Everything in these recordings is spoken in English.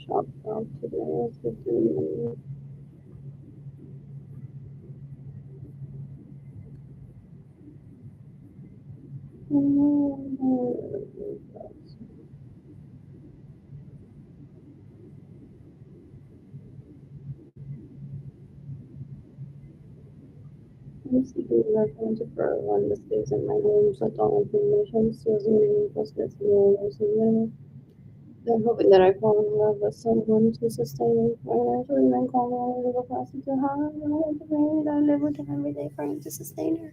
Shop out today. I'm seeking reference for one mistakes in my name, shut down information, steals and reinforcements and they're hoping that I fall in love with someone to sustain me financially and call me a little plastic to high. I live with her every day trying to sustain her.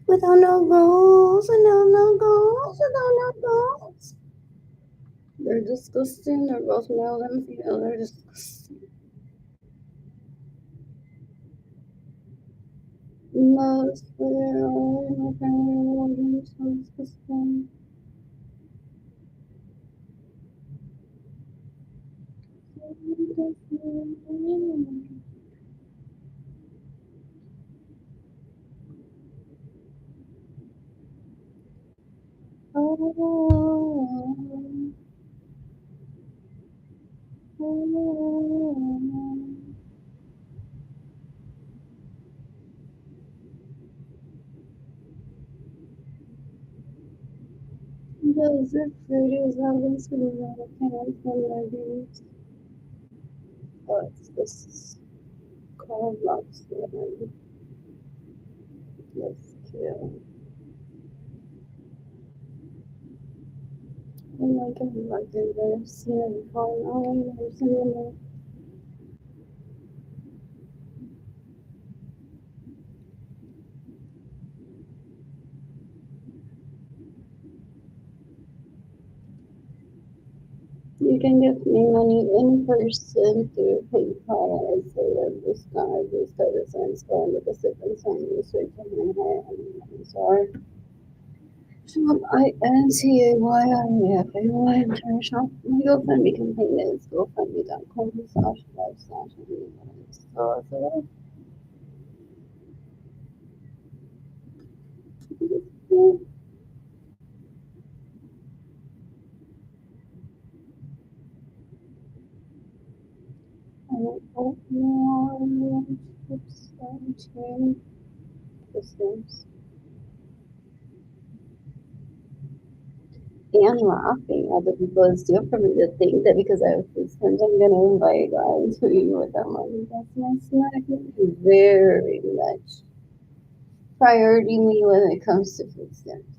Without no goals, without no goals, without no goals. They're disgusting. They're both male and female. They're disgusting. Most of my family are so disgusting. Those are videos I've been seeing that I can't find my games. Oh, it's this called Locks. Let's kill. Oh my god, like I've seen it before. I've never seen it. You can give me money in person through PayPal. I say that this guy is going with the sip and sign you straight to my heart. I'm sorry. Shop INTAYIFAY shop. My GoFundMe campaign is gofundme.com/live/. So I hope more chips and systems. And laughing at the people it's due for me to think that because I have food stamps, I'm gonna invite guys to eat with them. Like, that's my snack. Very much priority me when it comes to food stamps.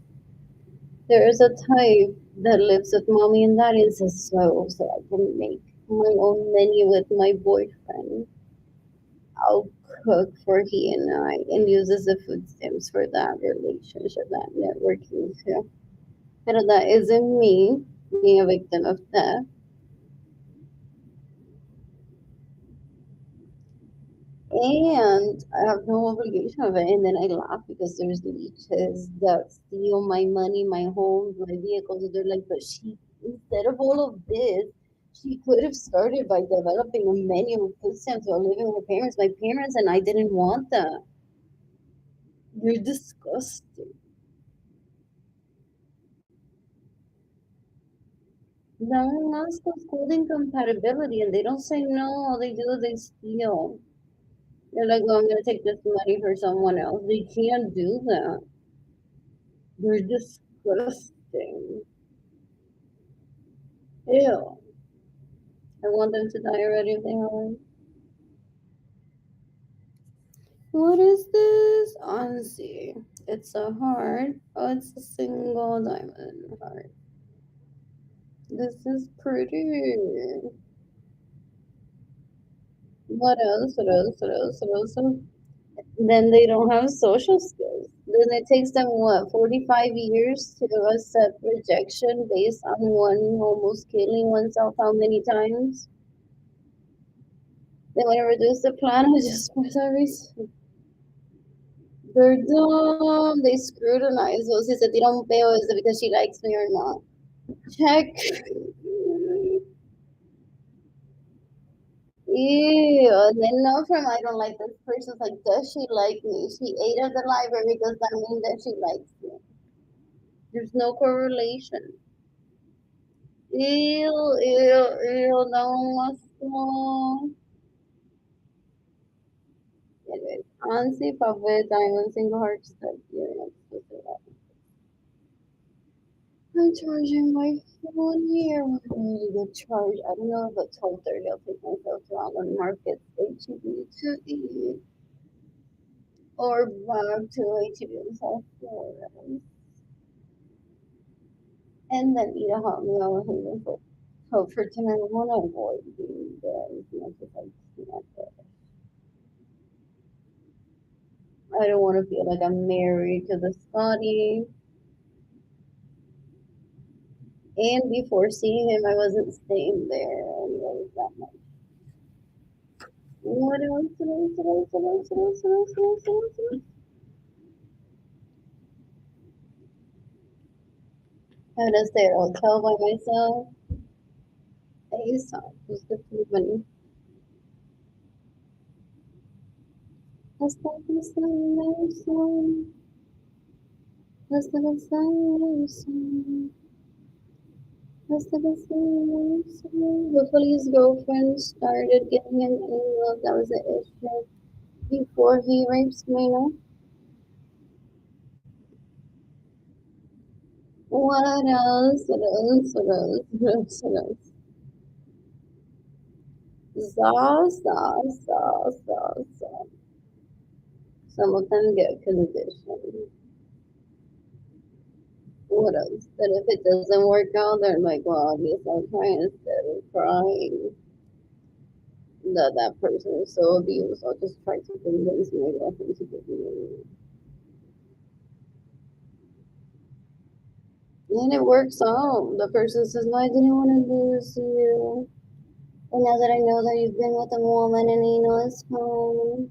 There is a type that lives with mommy and daddy and says so I can make my own menu with my boyfriend. I'll cook for he and I and uses the food stamps for that relationship, that networking too. But that isn't me being a victim of that. And I have no obligation of it. And then I laugh because there's leeches that steal my money, my homes, my vehicles. And they're like, but she, instead of all of this, she could have started by developing a menu of food stamps while living with her parents. My parents and I didn't want that. You're disgusting. No one else goes coding compatibility and they don't say no. All they do is they steal. They're like, well, I'm going to take this money for someone else. They can't do that. They're disgusting. Ew. I want them to die already if they haven't. What is this? Honestly, it's a heart. Oh, it's a single diamond heart. This is pretty. What else? What else? What else? What else? Then they don't have social skills. Then it takes them what, 45 years to accept rejection based on one almost killing oneself how many times? They want to reduce the planet just for that reason. They're dumb. They scrutinize us. Si se tira un peo, is it because she likes me or not? Check. Ew. And then no from I don't like this person. It's like, does she like me? She ate at the library. Does that mean that she likes me? There's no correlation. Ew, ew, ew, no, no. Anyways, honestly, probably diamond single hearts that you're not supposed to that. I'm charging my phone here. What a really good charge. I don't know if at 12:30 I'll take myself to Allen Market HEB to eat or back to HEB in South Florida and then eat a hot meal and then hope for tonight. I want to avoid being there as much as I can. I don't want to feel like I'm married to the Scotty. And before seeing him, I wasn't staying there anyways that much. What else? What else? What else? What else? What else? What else? What else? What else? What else? I'm gonna stay at a hotel by myself. ASAP. Just get the money. Let's go to the sun. Let's go to the sun. Let's go to the sun. Hopefully his girlfriend started giving him emails. That was the issue before he rapes me, no? What else? What else? What else? What else? What else? Saw, saw, saw, saw, saw. Some of them get conditioned. What else? That if it doesn't work out, they're like, well, I guess I'll cry instead of crying. That person is so abused. I'll just try to convince my girlfriend to give me money. And it works out. The person says, no, I didn't want to lose you. And now that I know that you've been with a woman and you know it's fine.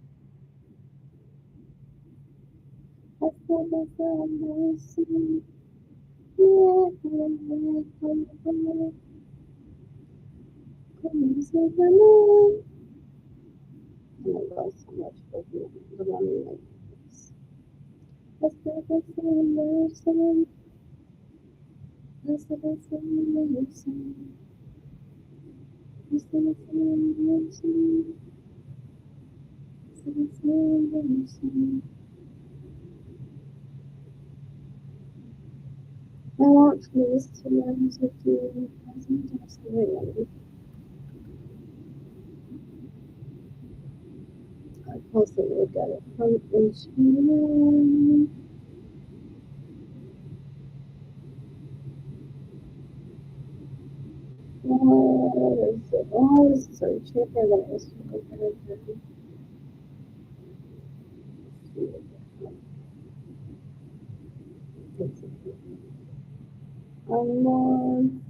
I feel like I'm oh my god, so much perfume. The one in my face. Let's go to the let's go to the let's go to the I want please to learn to do as much. I also look at it from engineering. What is it? Oh, it's so cheap for this. Um,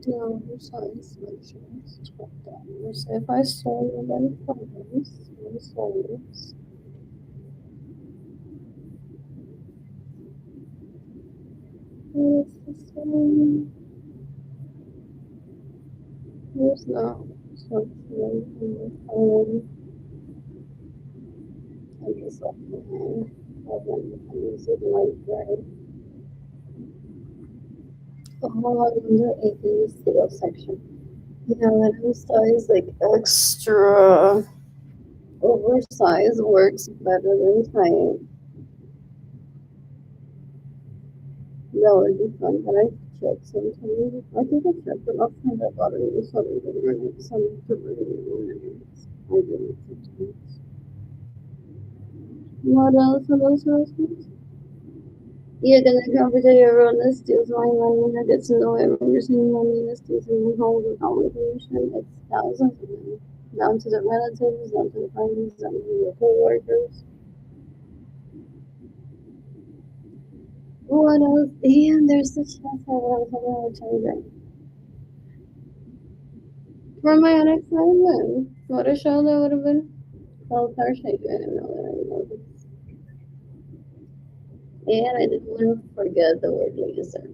no, size measurements. Drop down. So if I saw you then problems, size. Where's this one? Where's no? So I guess off my hand. I'm using light gray. Oh, I wonder if in the sales section. Yeah, that size like extra oversized works better than tight. That would be fun, but I check sometimes. I think I checked the last time I got it was some I do it sometimes. What else? What else? What else? What else? Yeah, then I come to everyone that steals my money. I get to know everyone receiving money that steals in my home without information. It's thousands of them. Down to the relatives, down to the friends, down to the co-workers. What else? And there's the chance I was a children. For my unexcitement. What a show that would have been. Well, Thursday, I didn't know that I know this. And I didn't want to forget the word laser.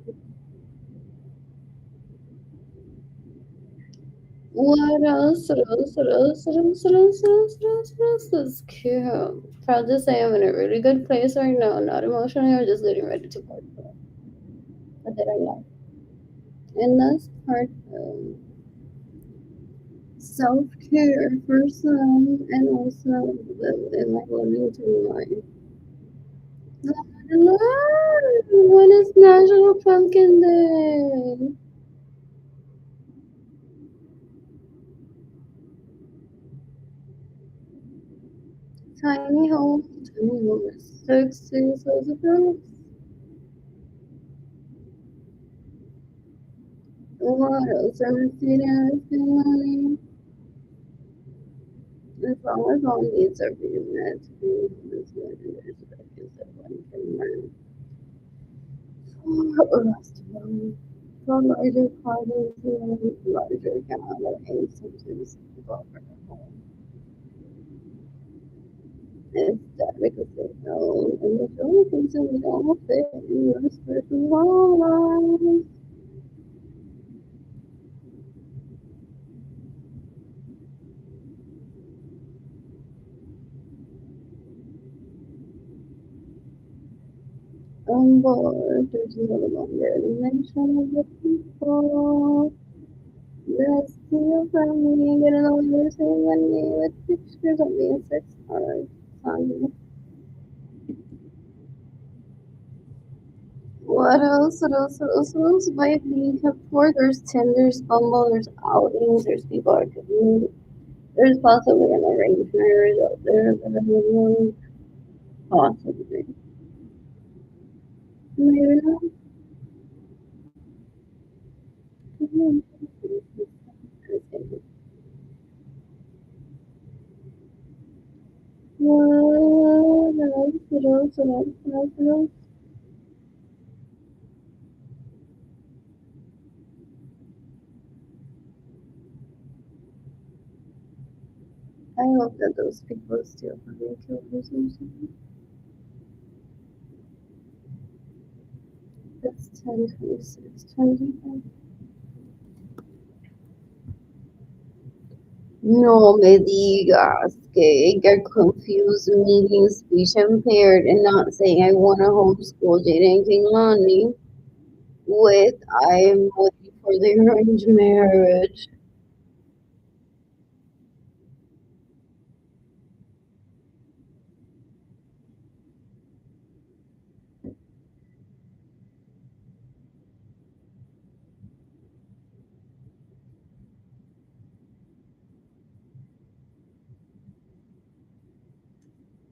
What else? What else? What else? What else? What else? What else? What else? What else? That's cute. Proud to say I'm in a really good place right now. Not emotionally or just getting ready to part. But that I like. And that's part of self care for some and also in my living to life. When is National Pumpkin Day? Tiny home is 6 years old. What else? I'm seeing money. As long as all needs are being met, is what it is. That is that one can learn. For rest of them, for larger parties and larger gatherings, sometimes people are home. It's that because they know, and the only things that we don't fit in this person's lives. On board, there's no longer a mention of the people. Let's steal from me, get another save money with pictures of me and 6 cards on me. What else? What else? What else? What else? By being kept for, there's Tinder, Bumble, there's outings, there's people I could meet. There's possibly an arranged marriage out there that everyone possibly. Maybe not. Mhm. What else? What else? What else? What else? What else? I hope that those people still having killers or something. It's 10:26, 25. No me digas que get confused meaning speech impaired and not saying I want to homeschool Jayden and Keilany with I'm waiting for the arranged marriage.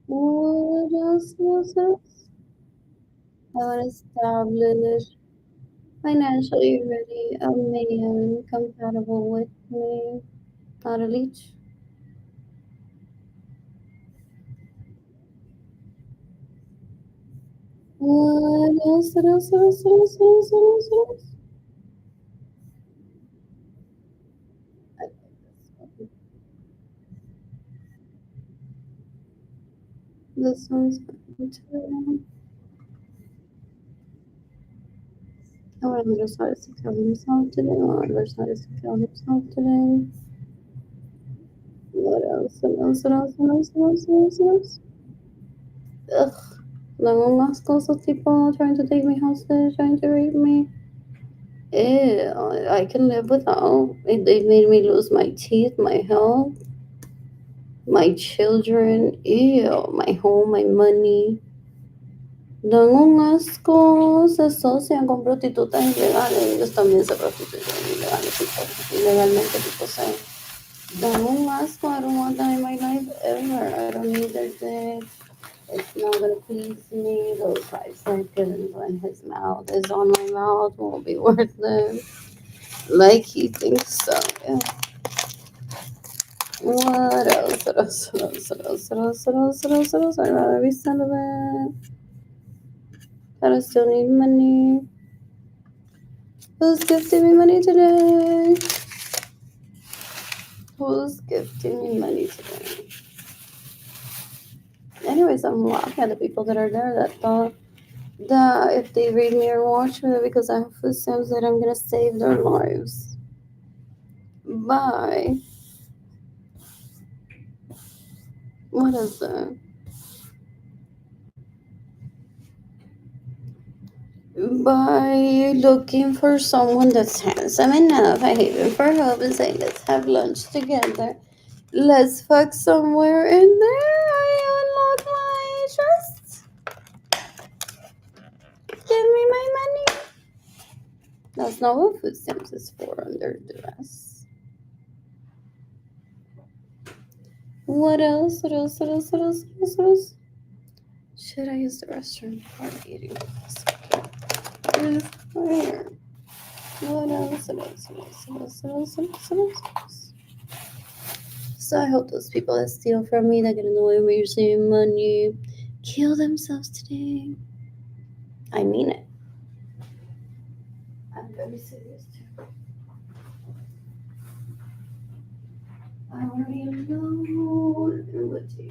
What else was this? I want to establish financially ready a man compatible with me, not a leech. What else? What else? What else? What else? What else? What else? What else? I like this one. This one's fun too. I want to just how to kill himself today. I want to learn how to kill himself today. What else? What else? What else? What else? What else? What else? What else? Ugh. Long lost calls of people trying to take me hostage, trying to rape me. Ew, I can live without. They made me lose my teeth, my health, my children. Ew, my home, my money, Dan un asco, se asocian con prostitutas ilegales. Ellos también se prostituyen ilegalmente, tipo, say, dan un asco. I don't want that in my life ever. I don't need their dick. It's not gonna please me. Those 5 seconds when his mouth is on my mouth won't be worth it. Like he thinks so. Yeah. What else? What else? What else? What else? What else? What else? What else? What else? I'd rather be celibate. But I still need money. Who's gifting me money today? Who's gifting me money today? Anyways, I'm laughing at the people that are there that thought that if they read me or watch me because I have food stamps that I'm gonna save their lives. By what is it? By looking for someone that's handsome enough. I hate for help and saying let's have lunch together. Let's fuck somewhere in there. I unlock my trust. Give me my money. That's not what food stamps is for under duress. What else? What else? What else? What else? What else? What else? Should I use the restroom before eating this? Yes, here. What else? What else? What else? What else? What else? What else? What else? So I hope those people that steal from me, that get annoyed when you're saving money, kill themselves today. I mean it. I'm very serious too. I already know what to do. What to do.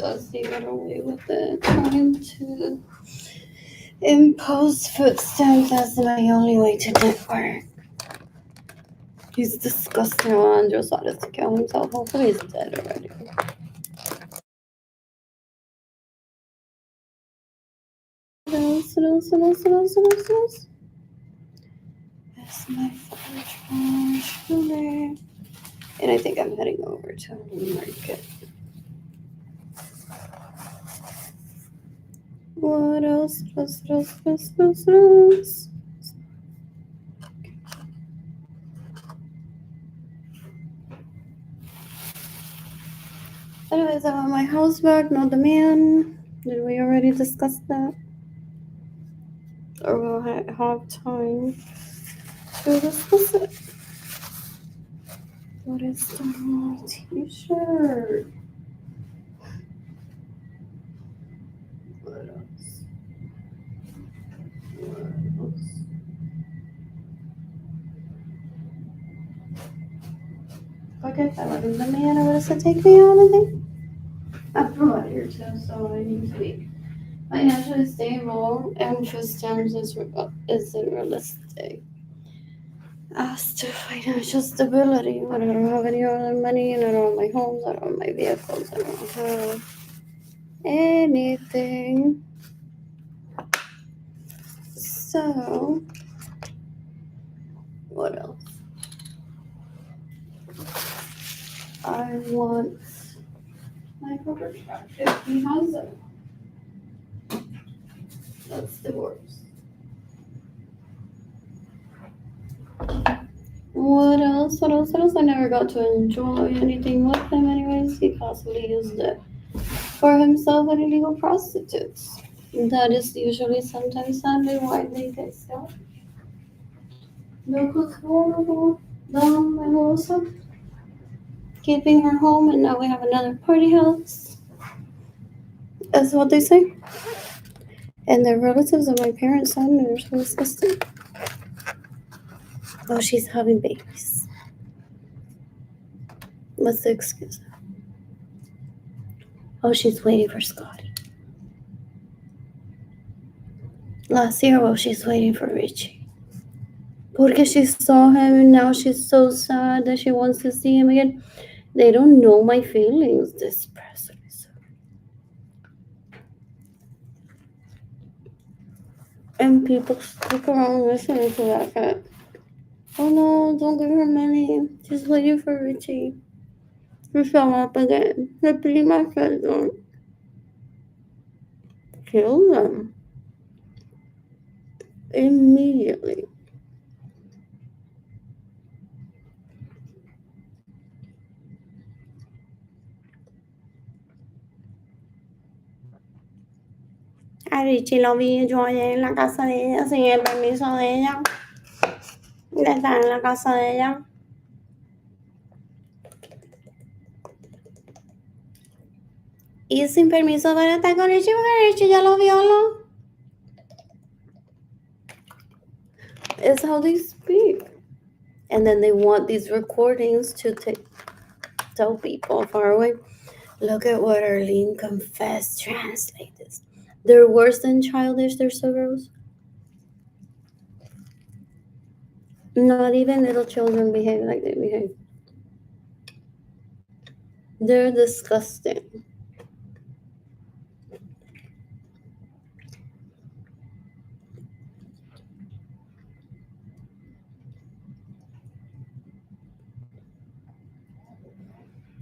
does he get away with it? Trying to impose food stamps as my only way to network. He's disgusting. Andrew decided to kill himself. Hopefully he's dead already. That's my phone. And I think I'm heading over to the market. What else? Anyways, I want my house back, not the man. Did we already discuss that? Or we'll have time to discuss it. What is the t-shirt? What else? Okay, if I wasn't the man, I would have said take me on today. I'm provider too, so I need to be financially stable, and food stamps isn't realistic. As to financial stability, when I don't have any other money, and I don't have my homes, I don't have my vehicles, I don't have anything. So, what else? I want my property back if he has it. That's divorce. What else? I never got to enjoy anything with him anyways. He possibly used it for himself and illegal prostitutes. That is usually sometimes sadly why they get stuck. Look what's horrible. Dumb and wholesome. Keeping her home and now we have another party house. That's what they say. And the relatives of my parents' son are so disgusting. Oh, she's having babies. What's the excuse? Oh, she's waiting for Scotty. Last year, well, she's waiting for Richie. Porque she saw him and now she's so sad that she wants to see him again. They don't know my feelings, this person. And people stick around listening to that cat. Oh no, don't give her money. She's waiting for Richie to show up again. The prima said don't kill them immediately. A Richie lo vi yo ayer en la casa de ella sin el permiso de ella. De estar en la casa de ella. Y sin permiso para estar con Richie porque Richie ya lo violó. It's how they speak. And then they want these recordings to tell people far away. Look at what Arlene confessed. Translate this. They're worse than childish. They're so gross. Not even little children behave like they behave. They're disgusting.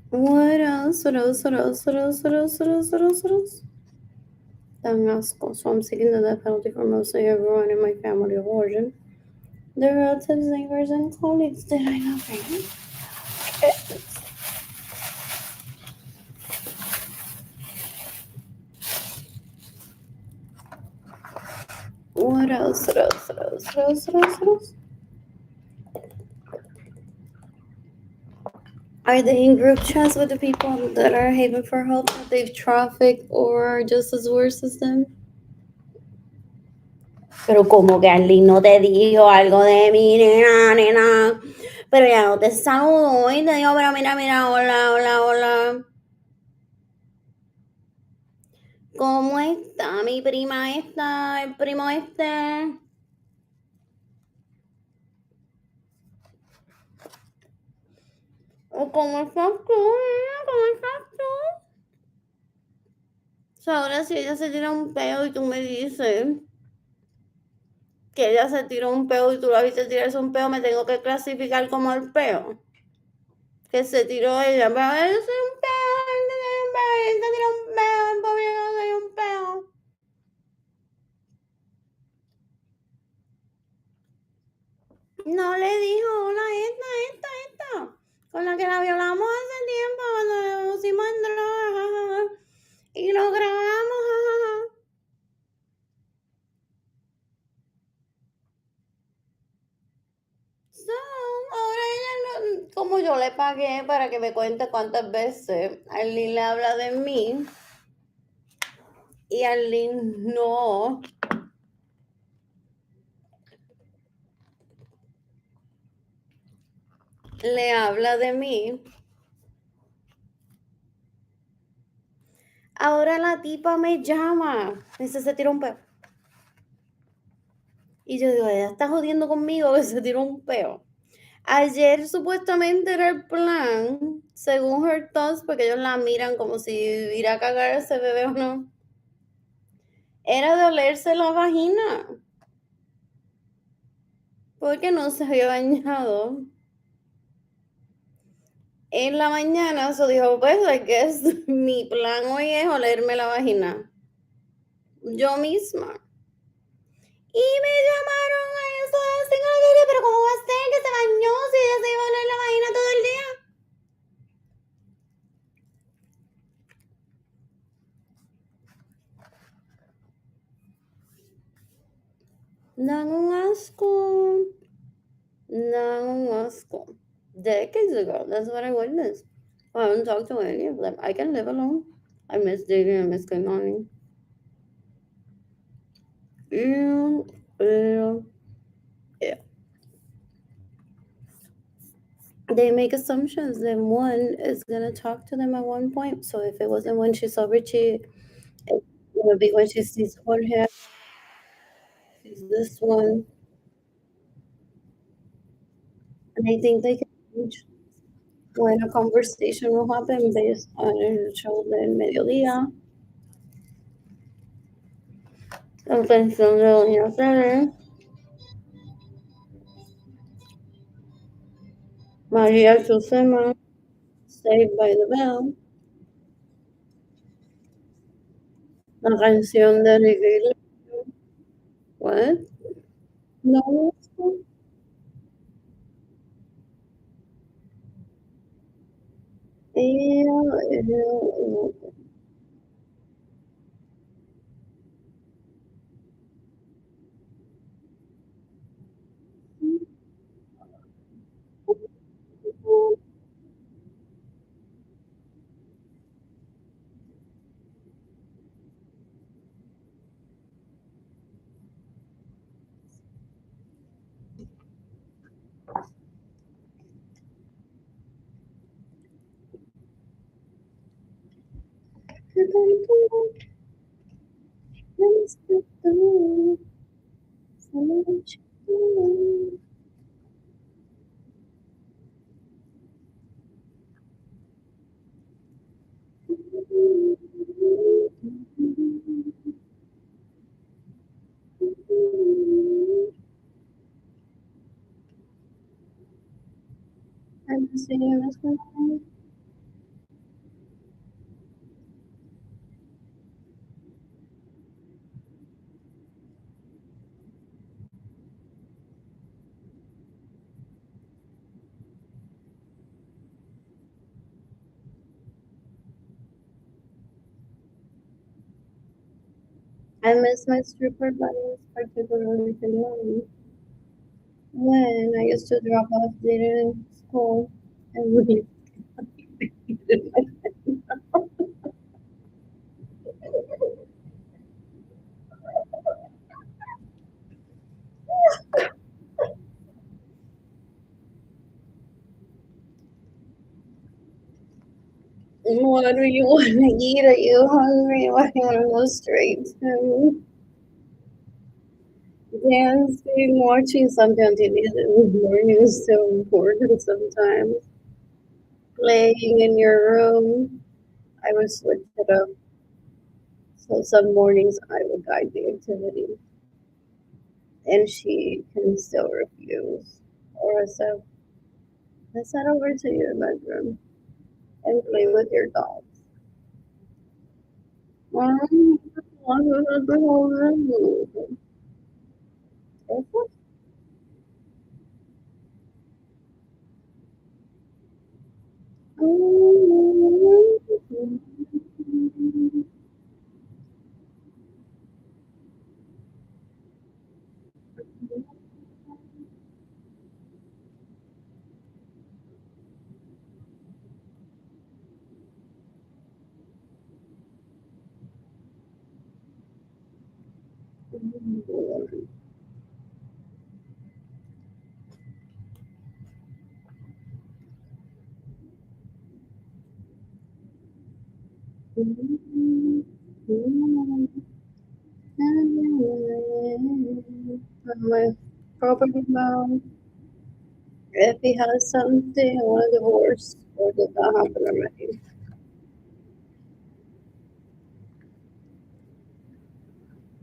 What else? Tan asco. So I'm seeking the death penalty for mostly everyone in my family of origin. Their relatives, neighbors, and colleagues. Did I not bring it? What else? Are they in group chats with the people that are having for help that they've trafficked or are just as worse as them? Pero como que Arlene no te dijo algo de mí, nena. Pero ya no te saludó y te dijo, pero mira, hola. ¿Cómo está mi prima esta, el primo este? ¿O cómo estás tú? ¿Cómo estás tú? O sea, ahora si ella se tira un peo y tú me dices que ella se tiró un peo y tú la viste tirarse un peo, me tengo que clasificar como el peo. Que se tiró ella, pero es un peo, ella se tiró un peo, el pobre no se dio un peo. No le dijo, hola, esta, con la que la violamos hace tiempo cuando le pusimos en droga, jajaja, y lo grabamos, jajaja. So, ahora ella, como yo le pagué para que me cuente cuántas veces Arlene le habla de mí y Arlene no le habla de mí, ahora la tipa me llama, me dice, se tiró un peo. Y yo digo, ella está jodiendo conmigo que se tiró un peo. Ayer supuestamente era el plan, según her thoughts, porque ellos la miran como si irá a cagar ese bebé o no, era de olerse la vagina, porque no se había bañado. En la mañana, eso dijo, pues, I guess, mi plan hoy es olerme la vagina. Yo misma. Y me llamaron a eso de las 5 de la tarde, pero ¿cómo va a ser que se bañó si ella se iba a oler la vagina todo el día? Dan un asco. Dan un asco. Decades ago, that's what I witnessed. I haven't talked to any of them. I can live alone. I miss Jayden, I miss Keilany. Ew, ew, ew. They make assumptions that one is gonna talk to them at one point. So if it wasn't when she saw Richie, it's gonna be when she sees Jorge, sees this one. And I think they can change when a conversation will happen based on el show del mediodía. La pensión de Doña Tere, María Chusema, Saved by the Bell, la canción de Ricky. What? No. Ew, ew, ew. I miss my stripper buddies, particularly Finland. When I used to drop off later in school and we What do you want to eat? Are you hungry? What do you want to go straight to? Dancing, watching something on TV in the morning is so important sometimes. Playing in your room. I would switch it up. So some mornings I would guide the activity, and she can still refuse. Or I said, let's head over to your bedroom and play with your dogs. My property mom, if he has something, I want a divorce, or did that happen already?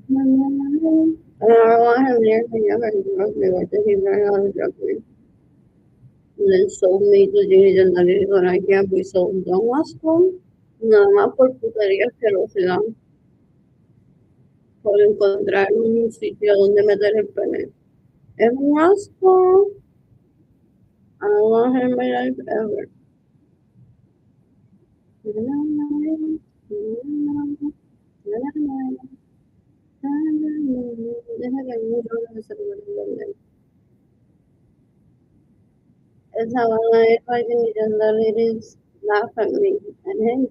And I don't want him near me ever drug me. What did he learn how to drug me? And then sold me to Jayden and Keilany when I can't be sold. Don't ask him. Nada más por putería asquerosidad, por encontrar un sitio donde meter el pene. Es un asco. I don't want him in my life ever. Deja que no lo se lo It's how I fighting each other ladies laugh at me and him.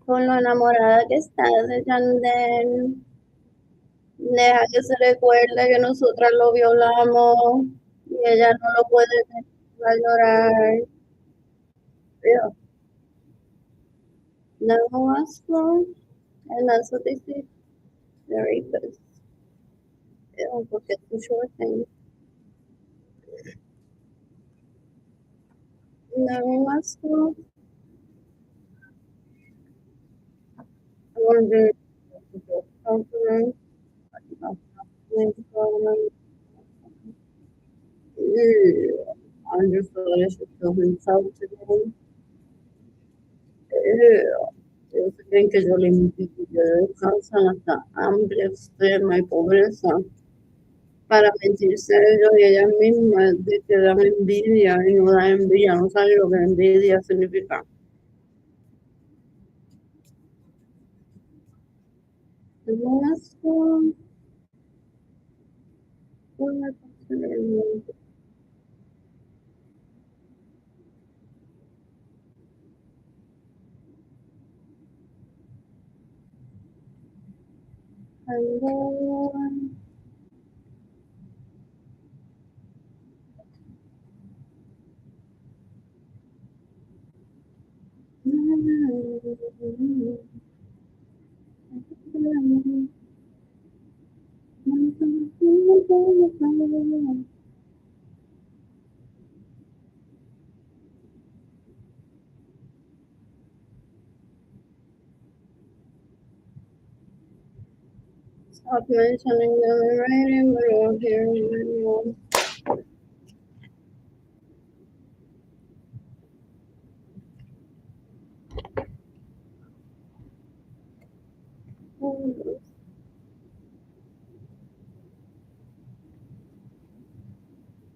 Con lo enamorada que estás de Yandel. Deja que se recuerde que nosotras lo violamos y ella no lo puede valorar. Pero no asco, and that's what they say. They're rapists. They don't forget the short things. No asco. I want to do compliment. Understood I should kill himself today. Yo creen que yo le invito, yo descansan hasta hambre, extrema y pobreza para mentirse ellos y ellas mismas de que dan envidia y no dan envidia, no saben lo que envidia significa. No es una cosa. Hello. Stop mentioning them in writing, but you'll hear anyone.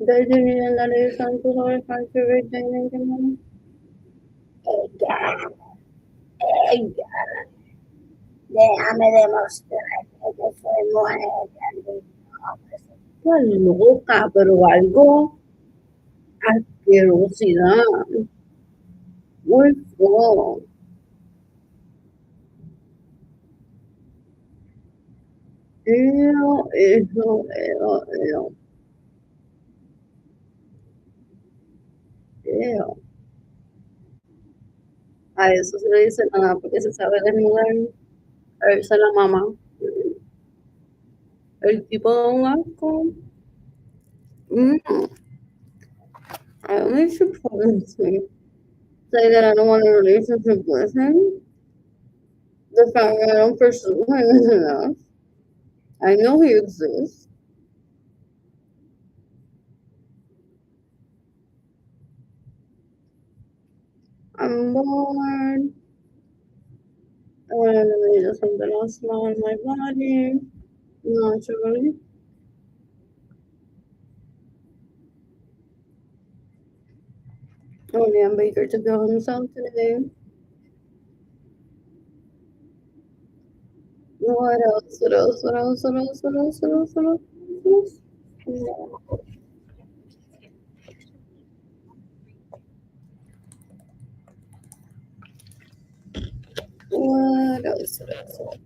Jayden and Keilany son tus ovejas que Jayden and Keilany. Ella, déjame demostrar que yo soy mujer. Pues loca, pero algo asquerosidad. Muy feo. Ew. A eso se le dice nada porque se sabe desnudar. A veces la mamá. El tipo de un asco. Mm, I only should promise me. Say that I don't want a relationship with him. The fact that I don't pursue him is enough. I know he exists. I'm bored. I want to do something else on my body. Naturally. Only I'm Baker to kill himself today. What else? What else? What else? What else? What else? What else? What else? What else? Yeah. What else? What else? What else?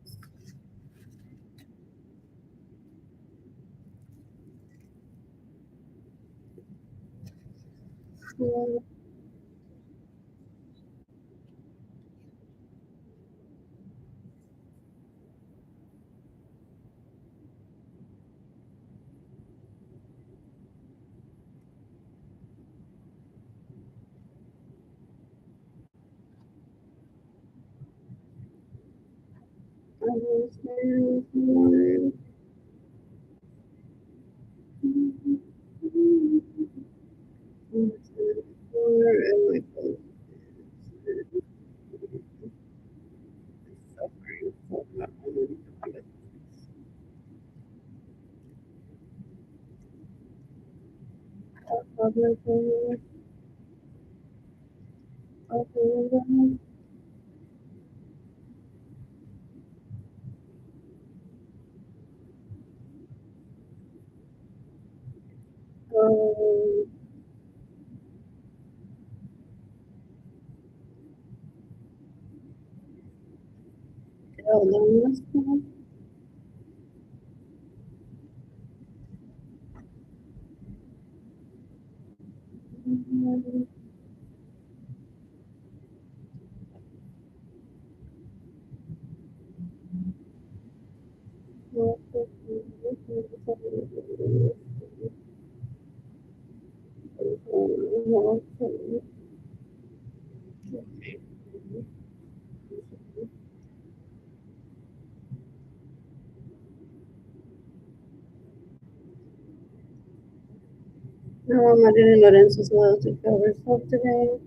Marilyn Lorenzo Soto to kill herself today.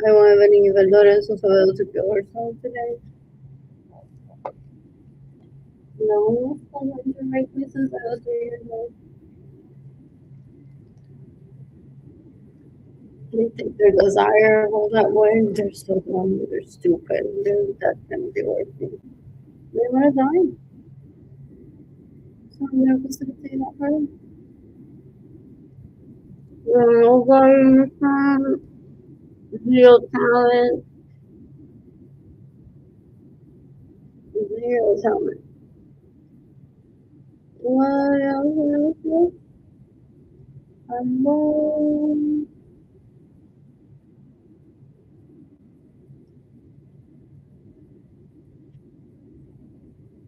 I want Vanilla Lorenzo Soto to kill herself today. No, I'm going to make me since I was 3 years old. They think they're desirable that way. They're so dumb. They're stupid. That's going to be working. They want to die. So I'm going to facilitate that for them. Nobody from real talent, zero talent. What else? Alone,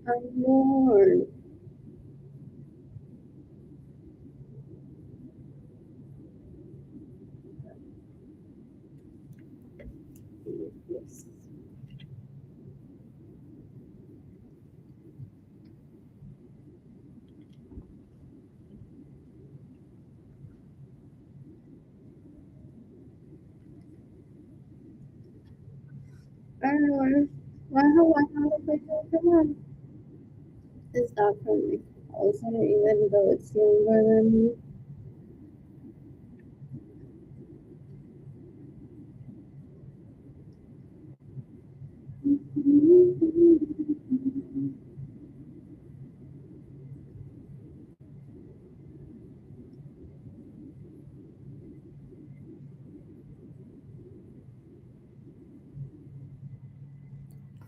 alone. Yes. Anyways, I have a picture of him. It's not from me. Also, even though it's younger than me.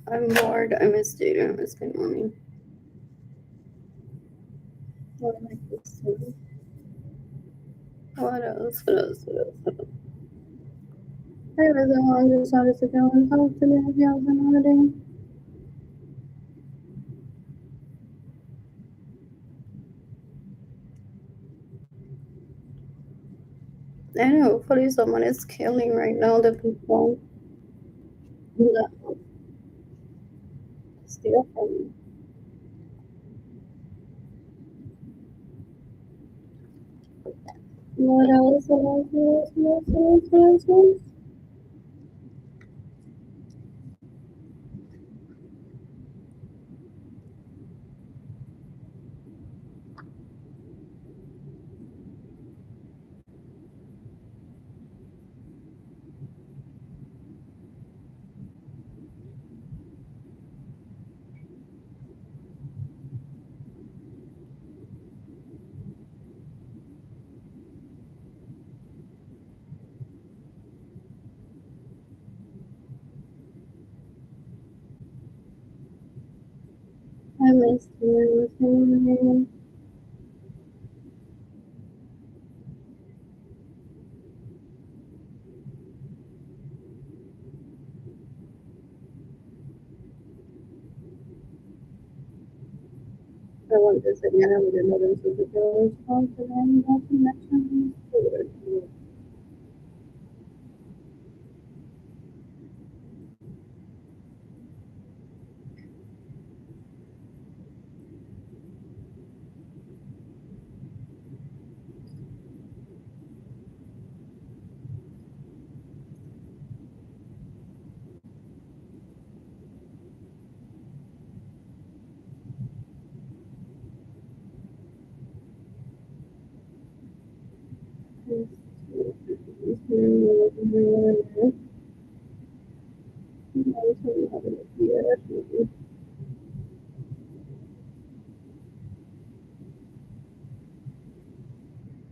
I'm bored. I miss Jayden. I miss Keilany. What am I supposed to do? What else? What else? What else? What else? Hey, everyone, just wanted to go and talk to me if y'all been holiday. I know, hopefully someone is killing right now the people that steal from me. What else? What else? I missed you. I want to say, yeah, we didn't know this was a village called for them. That connection.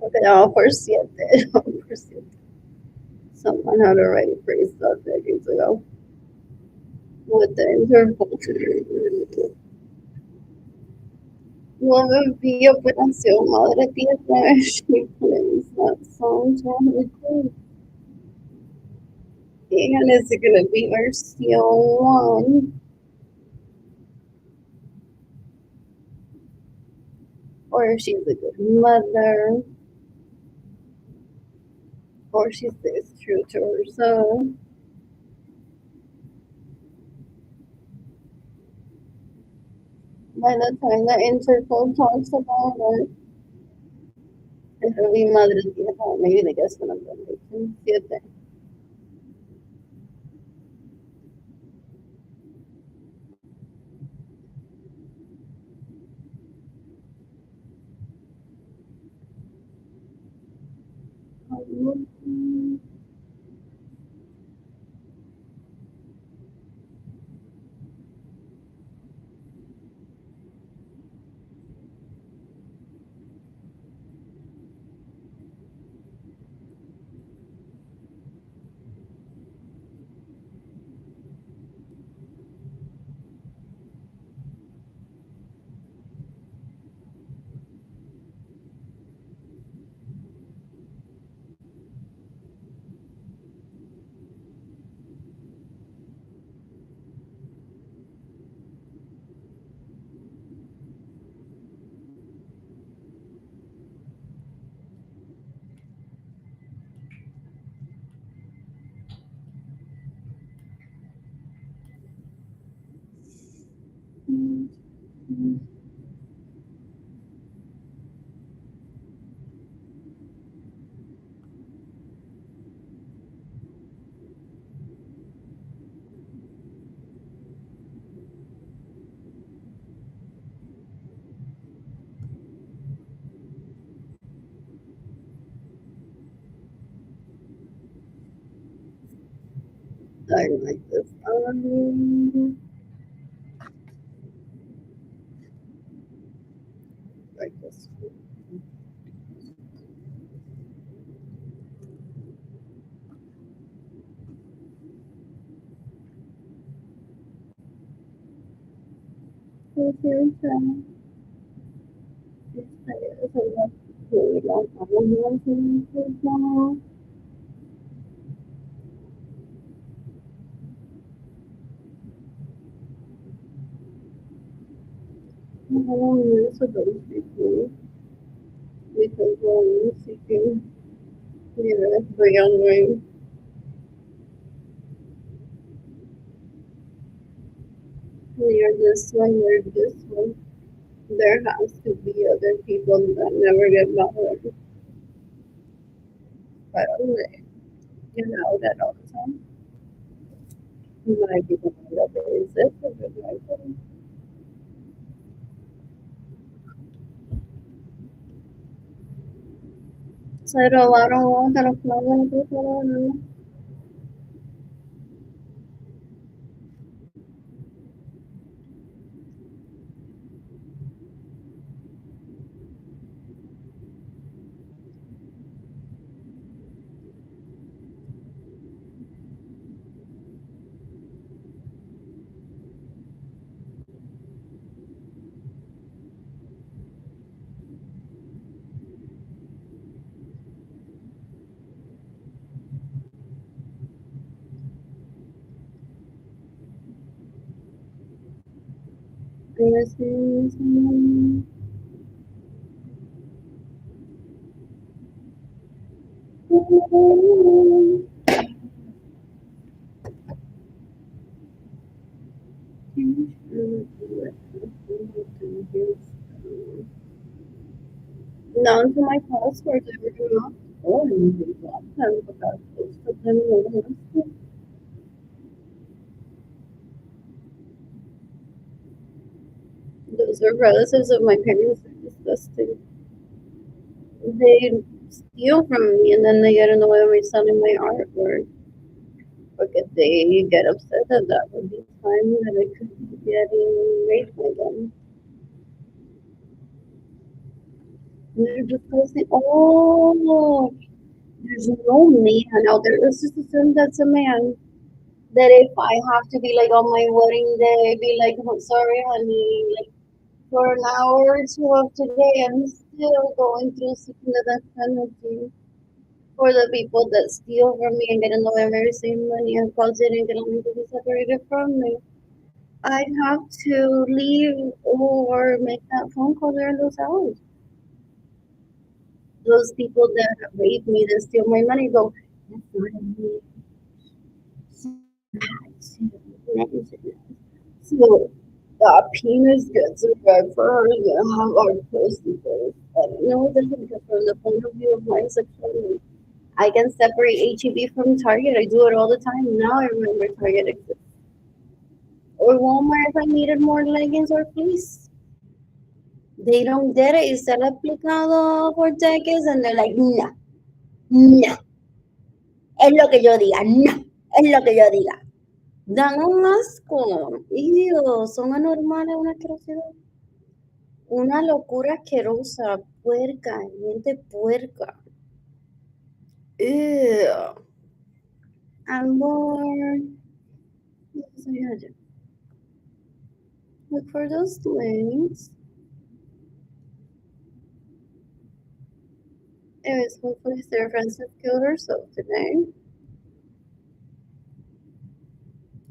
Okay, por siete. Por siete. Someone had already phrased that decades ago with the interval. Nueva vía Operación Madre Tierra. She plays that song really cool. And is it gonna be version one, or if she's a good mother, or she stays true to herself? By the time the interval talks about it, it'll be Madre Tierra. Maybe they guess what I'm gonna make. Siete. I like this. Like this. It's very sad. It's a really long time. don't mess with those people because seeking, beyond you're this one, you're this one. There has to be other people that never get bothered. But you know that all the time. My people know that there is this or there is that. So I don't want kind of flower people. Honestly, none to my passports ever do not store anything to them because it's for them those are relatives of my parents are disgusting. They steal from me and then they get in the way of me selling my artwork. But if they get upset that that would be time that I could be getting raped by them. They're disgusting. Oh, there's no man out there. Let's just assume that's a man. That if I have to be like on my wedding day, be like, "Oh, sorry, honey, like for an hour or two of today, I'm still going through seeking the death penalty for the people that steal from me and get in the way of me receiving money and cause it and get me to be separated from me. I'd have to leave or make that phone call during those hours. Those people that rape me, that steal my money, go, that's not me. So so the penis gets a red for her to have our pussy first. I don't know this because from the point of view of my sexuality. I can separate HEB from Target. I do it all the time. Now I remember Target exists. Or Walmart if I needed more leggings or fleece. They don't get it. It's el aplicado for decades and they're like, no, no, es lo que yo diga, no, es lo que yo diga. Dan un asco. Dios, son anormales, una asquerosidad. Una locura asquerosa, puerca, gente puerca. Ew. Amor. Look for those links. Anyways, hopefully Sarah Francis killed herself today.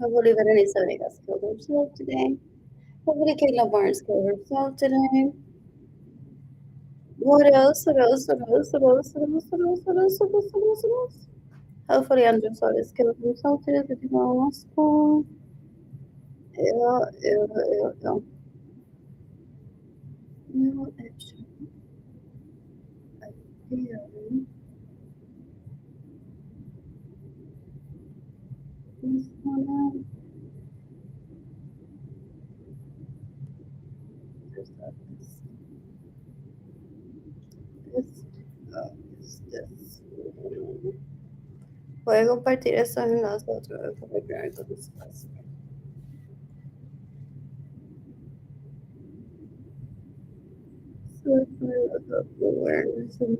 Hopefully Berenice Vegas killed herself today. Hopefully Kayla Barnes killed herself today. What else? What else? What else? What else? What else? What else? What else? What else? What else? What else? Hopefully Andrew Suarez killed himself today. If you know, school. Yeah, yeah, yeah, yeah. No, actually, ideally, this one, there's this, this, this. Voy a compartir esos enlaces otra vez para que vean cómo se hace. So if I look up awareness and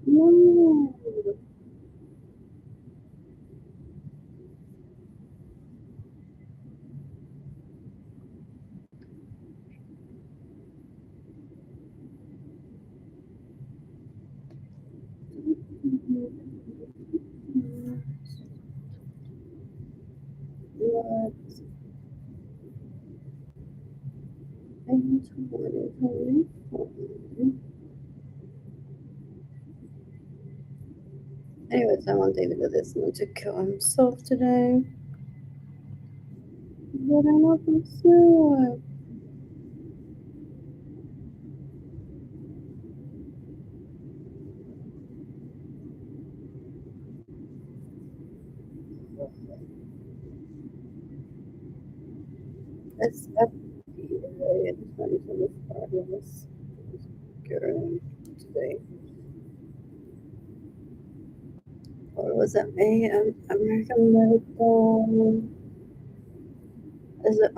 no. in 2024. Anyways, I want David to listen to kill himself today. But I don't think so. It's FBI in 2024. Yes. Girl, today. Or was it American Medical? Is it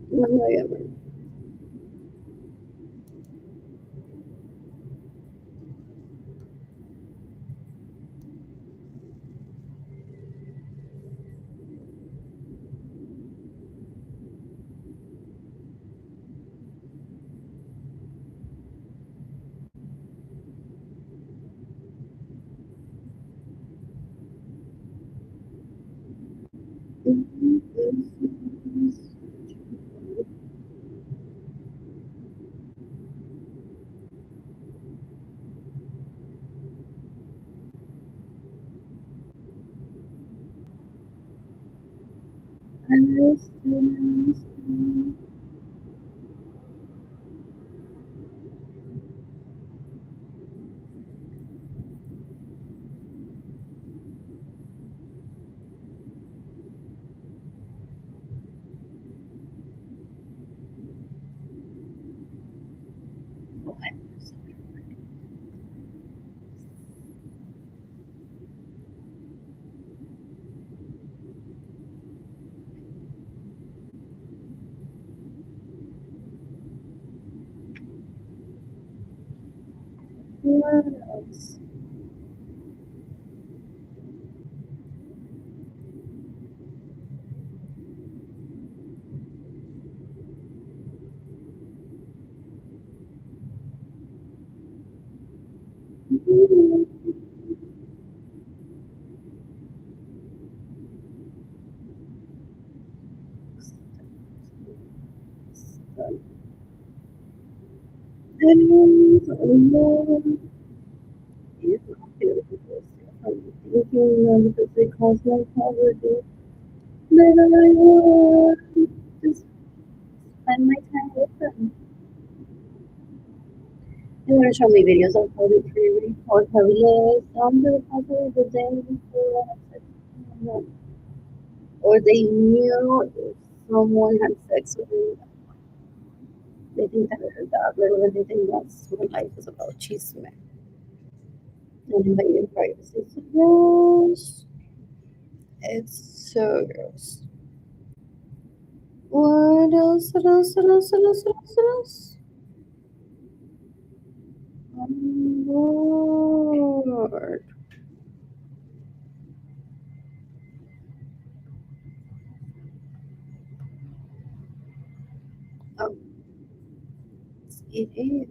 whatever. What else? Because they cause my poverty. But I want to spend my time with them. They want to show me videos of how they pre-record how he is on the recovery the day before. I said, "No." Or they knew if someone had sex with me, they think that it's that little, they think that's what life is about, chisme. And invading privacy. So gross. It's so gross. What else? What else? What else? What else? What else? What else? Lord. Oh, it is.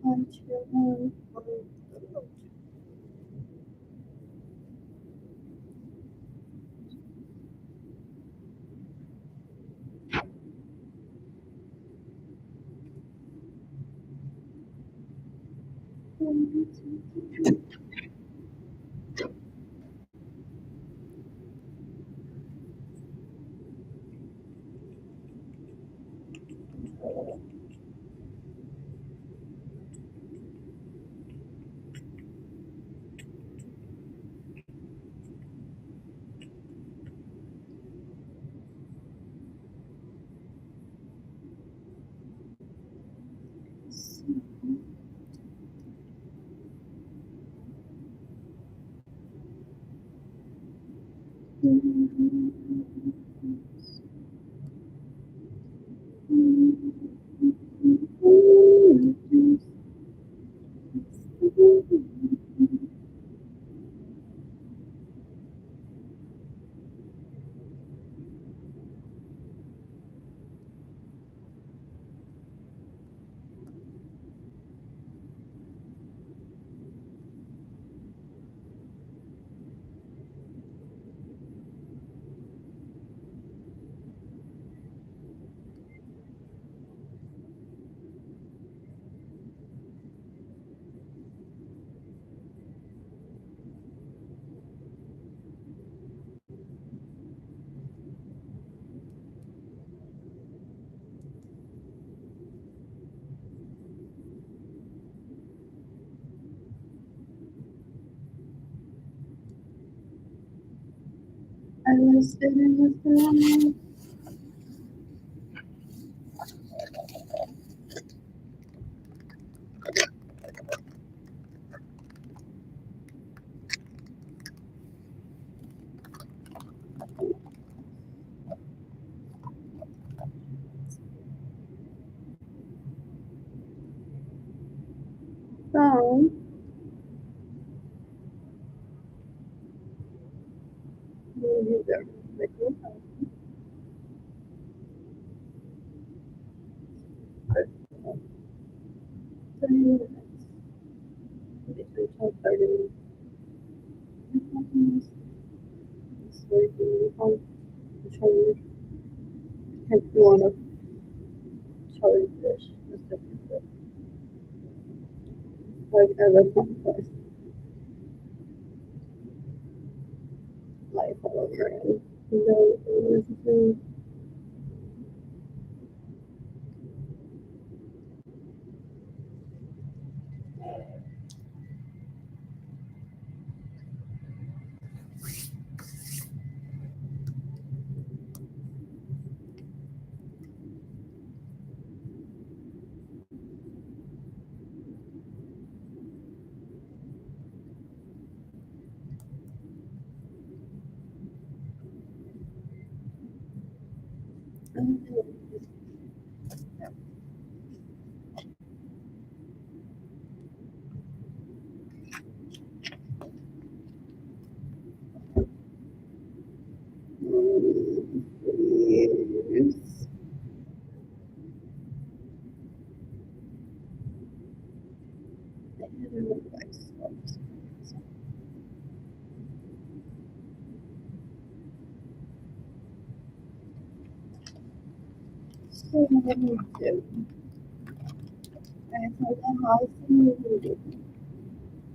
Until listed in this one. So, these are liquid. Between 12:30 and sleeping on the charge. If you want to charge this, it's different. Like, I love complex life all over again. No, this is really yes. So, what do you do? I told the house and moved.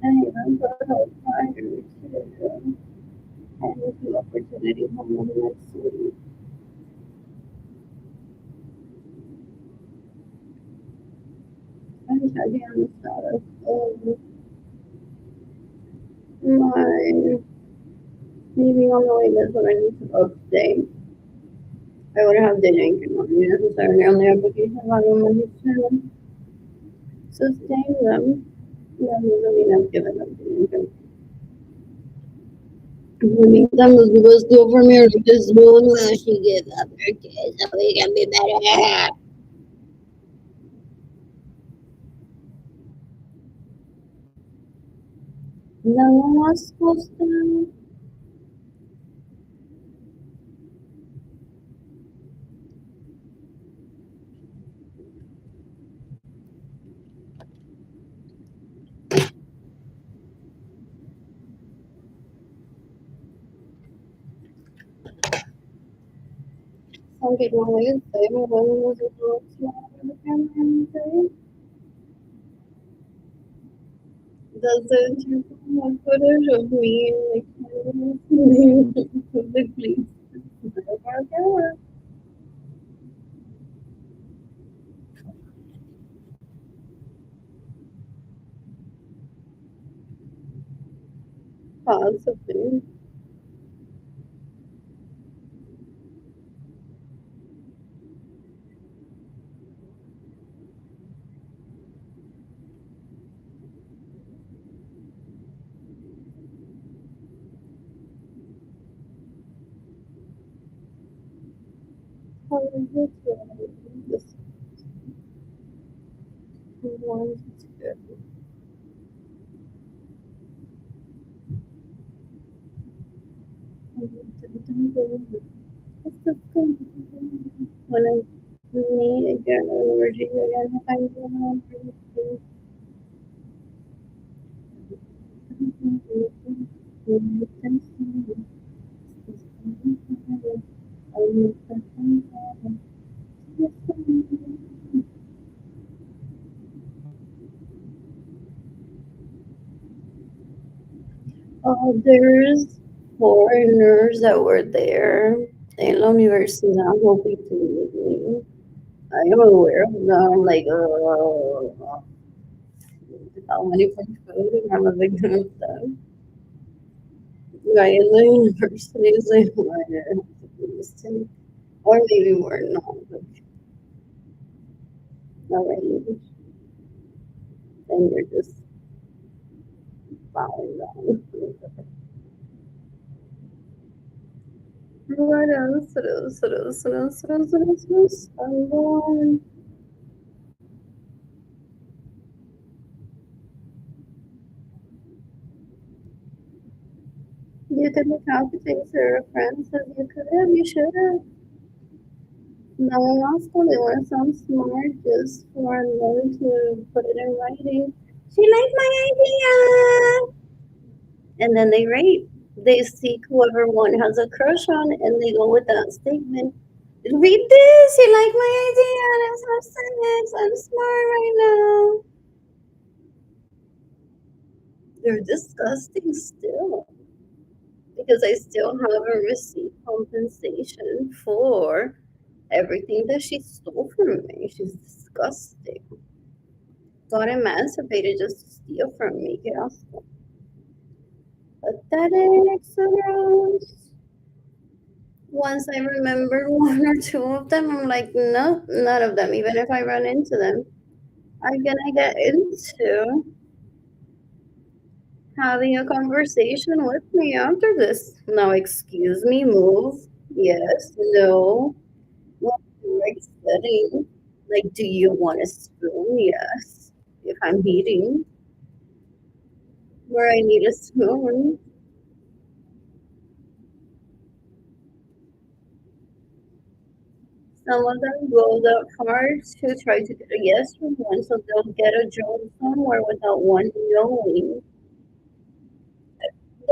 And even brought out prior to having the opportunity home the next week. I was already on the status of my leaving on the way that's what I need to update. I would have the link and not necessarily on the application volume and to sustain them. That doesn't mean I've given them the link. Giving them was because the over me this moon will she give up her kids so we can be better. No one was supposed to. Some people always say my woman was a little small for the family and say, does it you have footage of me like the police? Possibly. How is it? This one is good. What's the thing? When I meet again or Virginia again, if I'm going to there's foreigners that were there in la universidad hoping to meet me. I am aware of them, like, how many for food and I'm a big fan of them. guy in the university is like, "Oh, I didn't have to do this to me." Or maybe we're not, but alright, then you're just bowing down. What else? What else? What else? What else? What else? What else? What else? You could look out for things your friends said you could have, you should have. No one else they want to sound smart just for them to put it in writing. She liked my idea! And then they rate. They seek whoever one has a crush on and they go with that statement. Read this, you like my idea, I'm so serious, I'm smart right now. They're disgusting still. Because I still haven't received compensation for everything that she stole from me. She's disgusting. Got emancipated just to steal from me. Get off. Pathetic, so gross. Once I remembered one or two of them, I'm like, no, none of them. Even if I run into them, I'm gonna get into having a conversation with me after this. Now, excuse me, move. Yes, no. What like setting? Like, do you want a spoon? Yes. If I'm eating where I need a spoon, some of them go that far to try to get a yes from one, so they'll get a job somewhere without one knowing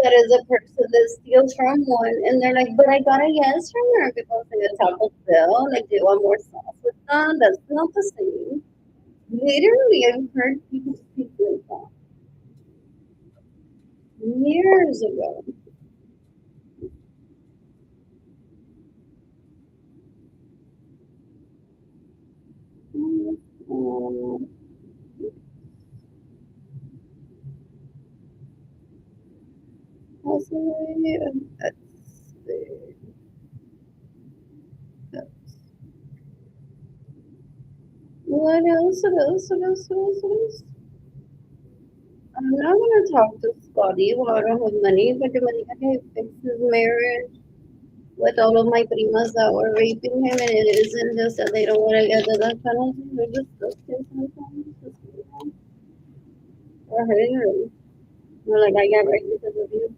that is a person that steals from one, and they're like, "But I got a yes from her because they a Taco Bell, like they want more sauce with that." That's not the same. Literally, I've heard people speak like that years ago. Um, possibly, what else? What else? What else? What else? What else? I'm not gonna talk to Scotty while I don't have money, but the money can fix his marriage with all of my primas that were raping him, and it isn't just that they don't want to get the death penalty, they're just disgusting sometimes. Or hurting him. They're like, I got raped because of you.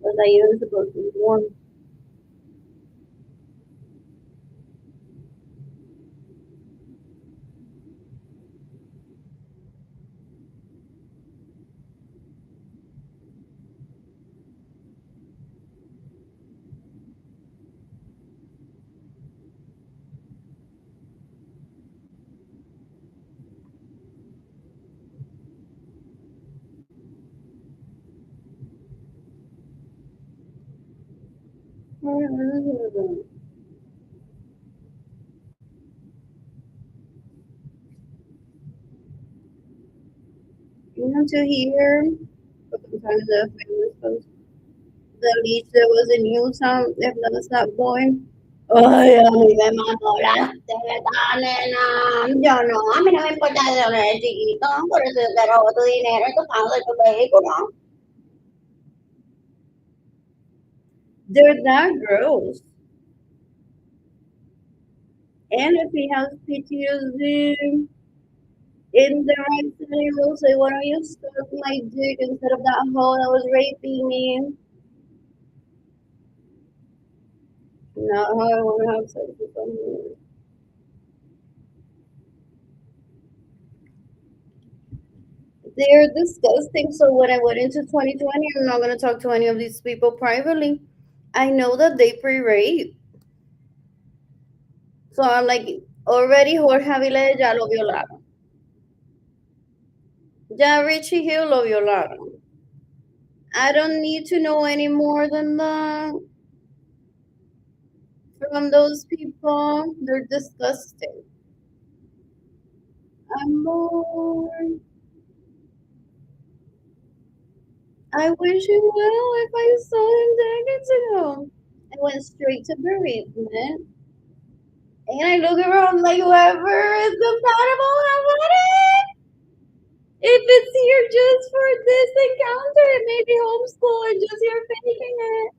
Was I even supposed to be born? You want to hear? But sometimes the famous post. The leech that was in Newtown, if that's not going. Ay, a mí me mandó las tetas, nena. Yo no, a mí no me importa de dónde eres chiquito, por eso yo te robo tu dinero y tu pago de tu vehículo. They're that gross. And if he has PTSD, in the right setting, will say, why don't you suck my dick instead of that hoe that was raping me? Not how I want to have sex with someone. They're disgusting. So when I went into 2020, I'm not gonna talk to any of these people privately. I know that they pre-rape. So I'm like, already Jorge Avilés ya lo violaron. Ya Richie Hill lo violaron. I don't need to know any more than that from those people. They're disgusting. I'm bored. I wish he will if I saw him decades ago. I went straight to bereavement. And I look around like whoever is compatible, how about it? If it's here just for this encounter, it may be homeschool and just you're faking it.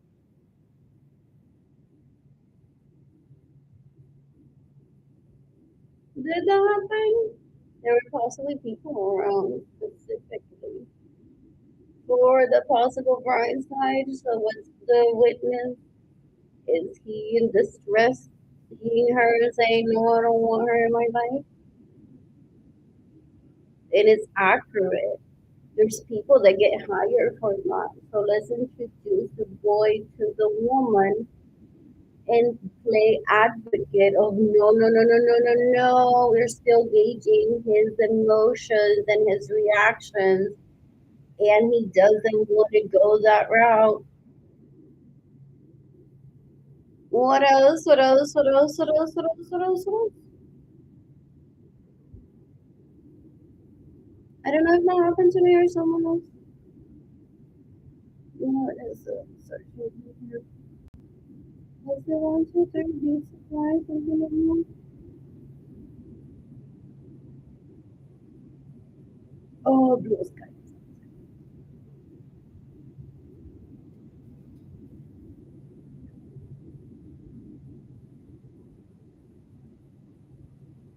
Did that happen? There were possibly people around specifically for the possible bride side. So what's the witness? Is he in distress seeing her and saying, no, I don't want her in my life? And it's accurate. There's people that get hired for that. So let's introduce the boy to the woman and play advocate of no, no, no, no, no, no, no. We're still gauging his emotions and his reactions, and he doesn't want to go that route. What else? What else? What else? What else? What else? What else? What else? I don't know if that happened to me or someone else. No, it is a search. Was it 1, 2, 3 B supply something like that? Oh, blue sky.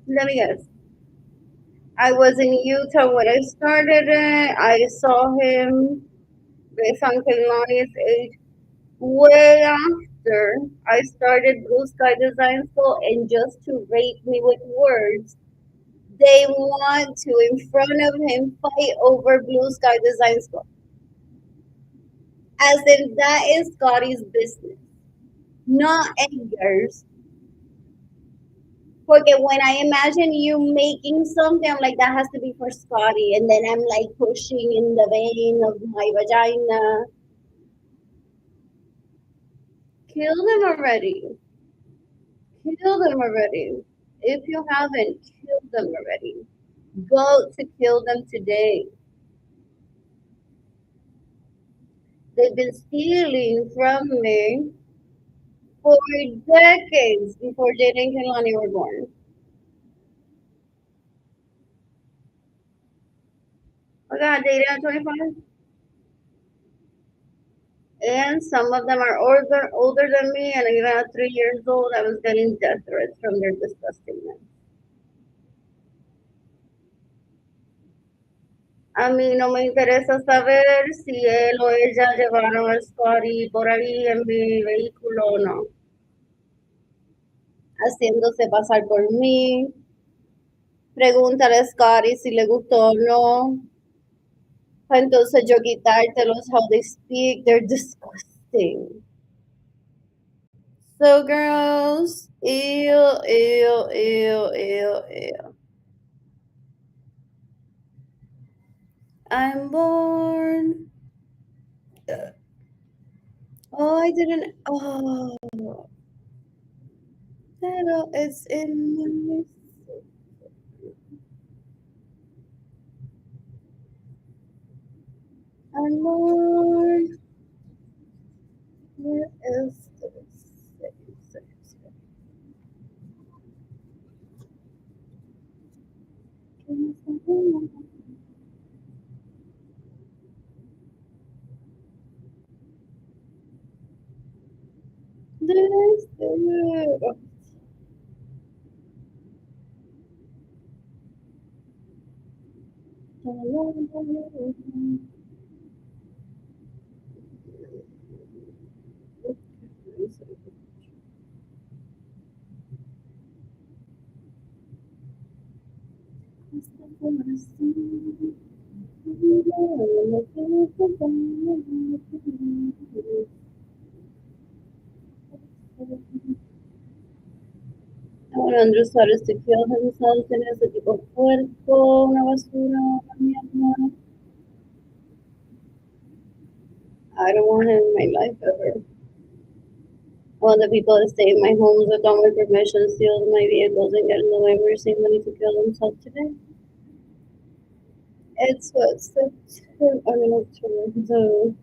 Let me guess. I was in Utah when I started it. I saw him based on Keilany's age way after I started Blue Sky Design School, and just to rate me with words, they want to, in front of him, fight over Blue Sky Design School. As if that is Scotty's business, not Edgar's. Porque when I imagine you making something, I'm like, that has to be for Scotty. And then I'm like pushing in the vein of my vagina. Kill them already. Kill them already. If you haven't, kill them already. Go to kill them today. They've been stealing from me for decades before Jayden and Keilany were born. I got Jayden at 25, and some of them are older than me, and even at 3 years old, I was getting death threats from their disgustingness. A mí no me interesa saber si él o ella llevaron a Scotty por ahí en mi vehículo o no, haciéndose pasar por mí. Pregúntale a Scotty si le gustó o no. Entonces yo quitártelos how they speak, they're disgusting. So girls, ew, ew, ew, ew, ew. I'm born. Oh, I didn't. Oh, pero it's in my. I'm born. Where is this? There's the. Ahora Andrew started to kill himself en ese tipo puerco, una basura, una mierda. I don't want him in my life ever. All the people that stay in my homes without my permission steal my vehicles and get in the way. We're seeing money to kill themselves today. It's what September. I mean October. The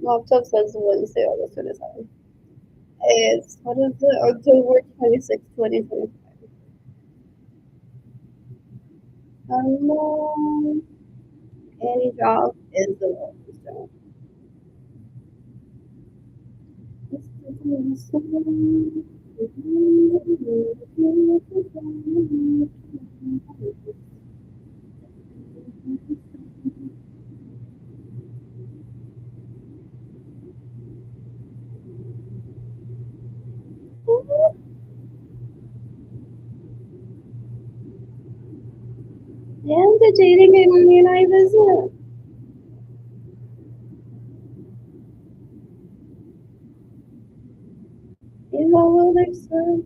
laptop says Wednesday, August 27th. It's what is it? October 26th, 2025. Um, any job is the lowest job. And the Jayden and Keilany visit. Is all other stuff.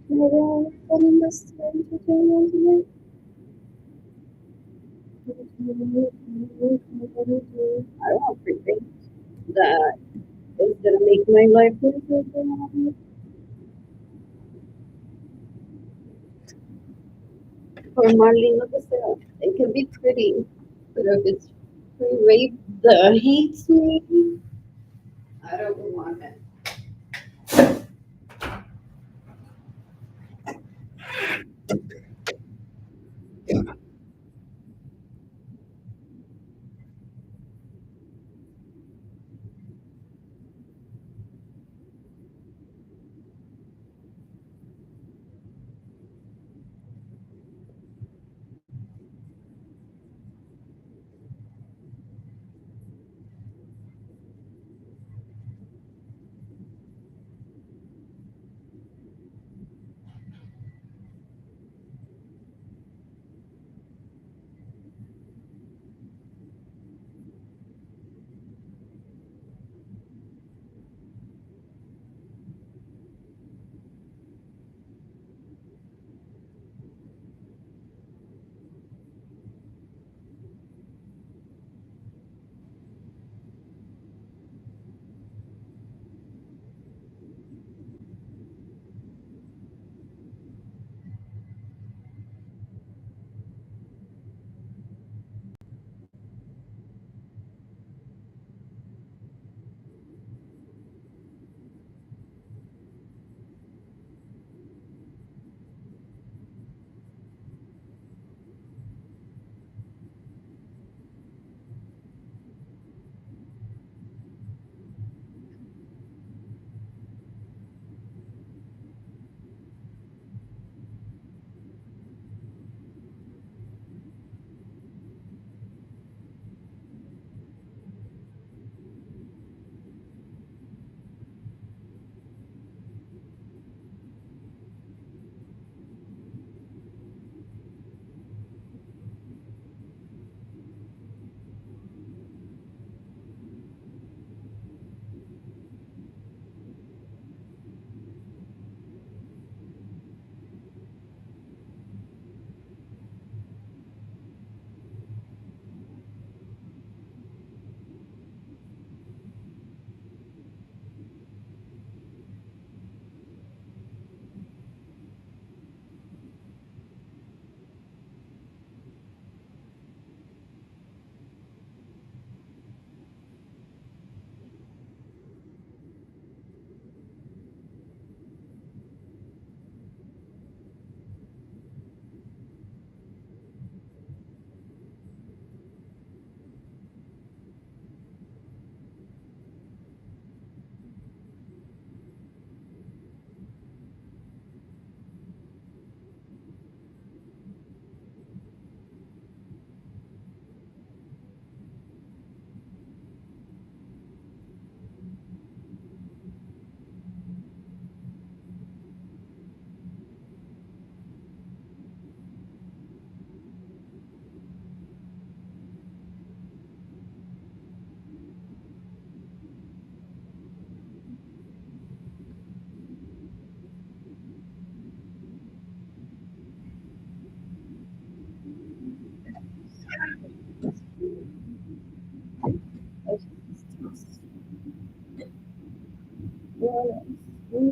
Maybe I'll film this entertainment. I don't have free things that is gonna make my life miserable. For Marlene Lucasera, it can be pretty, but if it's free rape that hates me, I don't want it.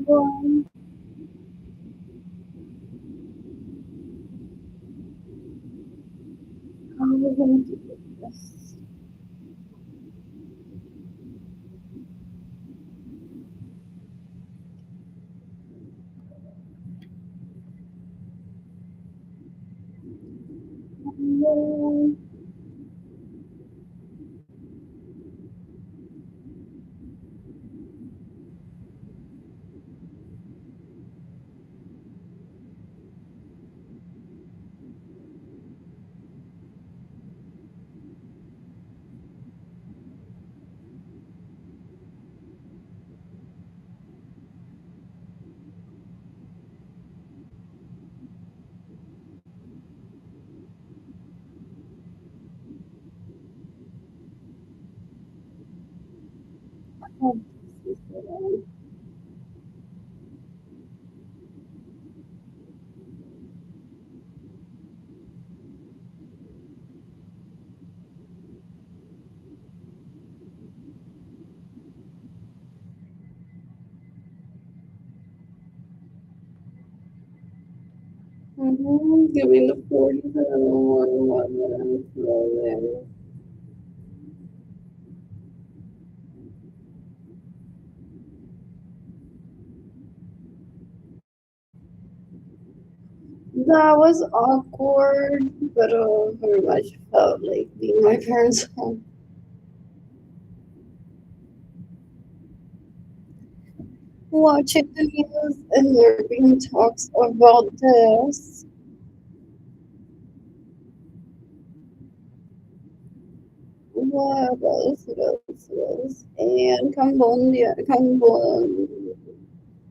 One. How are we going to do this? No. Oh, this is the one. Give me the 40s and I don't want one that I'm throwing. That was awkward, but very much felt like being my parents' home. Watching the news and there being talks about this. What else? What else? What else? And Cambodia,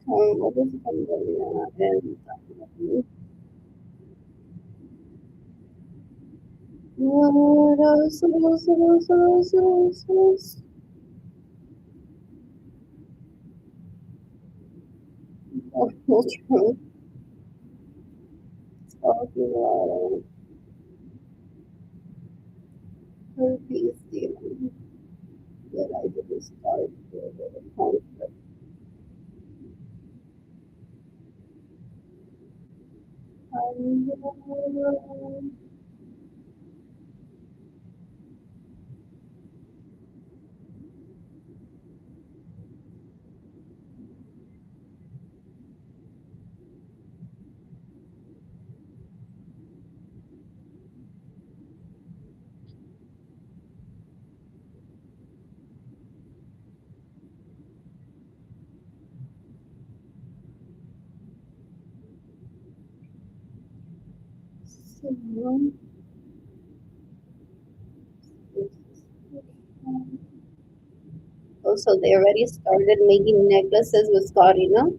what was Cambodia? And what else? What else? What else? What else? What else? What else? Oh, Trump talking about herpes demon that I didn't start the conflict. So, oh, so they already started making necklaces with Scotty, no?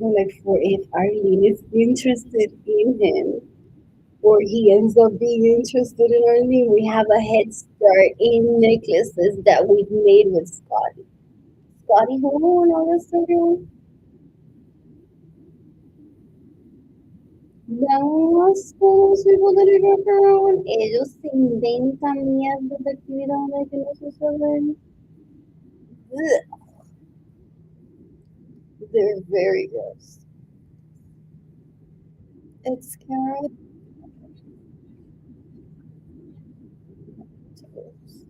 Like, for if Arlene is interested in him, or he ends up being interested in Arlene, we have a head start in necklaces that we've made with Scotty. Scotty, who know this story? Las cosas people that are around, ellos se inventan mierdas de actividades que no suceden. Ugh, they're very gross. It's carrot toast.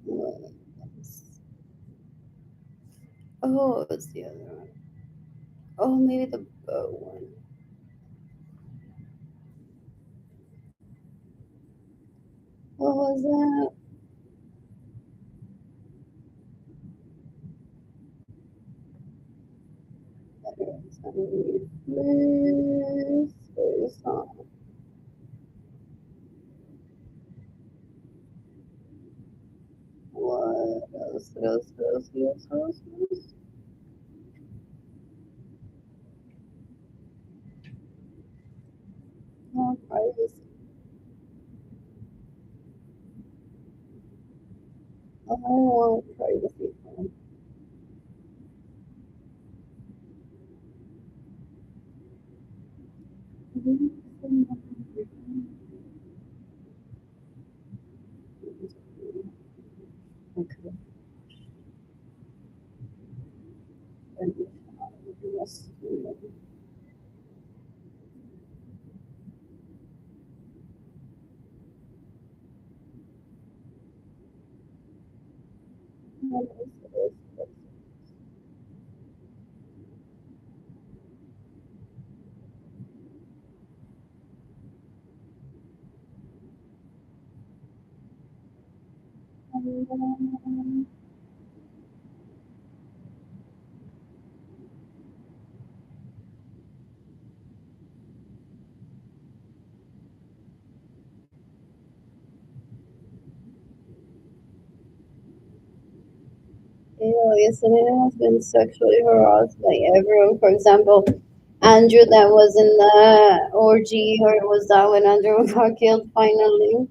What else? Oh, it's the other one. Oh, maybe the bow one. What was that? This is what else? What else? What else? What else? What else? What else? Oh, privacy. I want privacy. Okay. Yes. Yesterday has been sexually harassed by everyone. For example, Andrew that was in the orgy, or was that when Andrew got killed finally?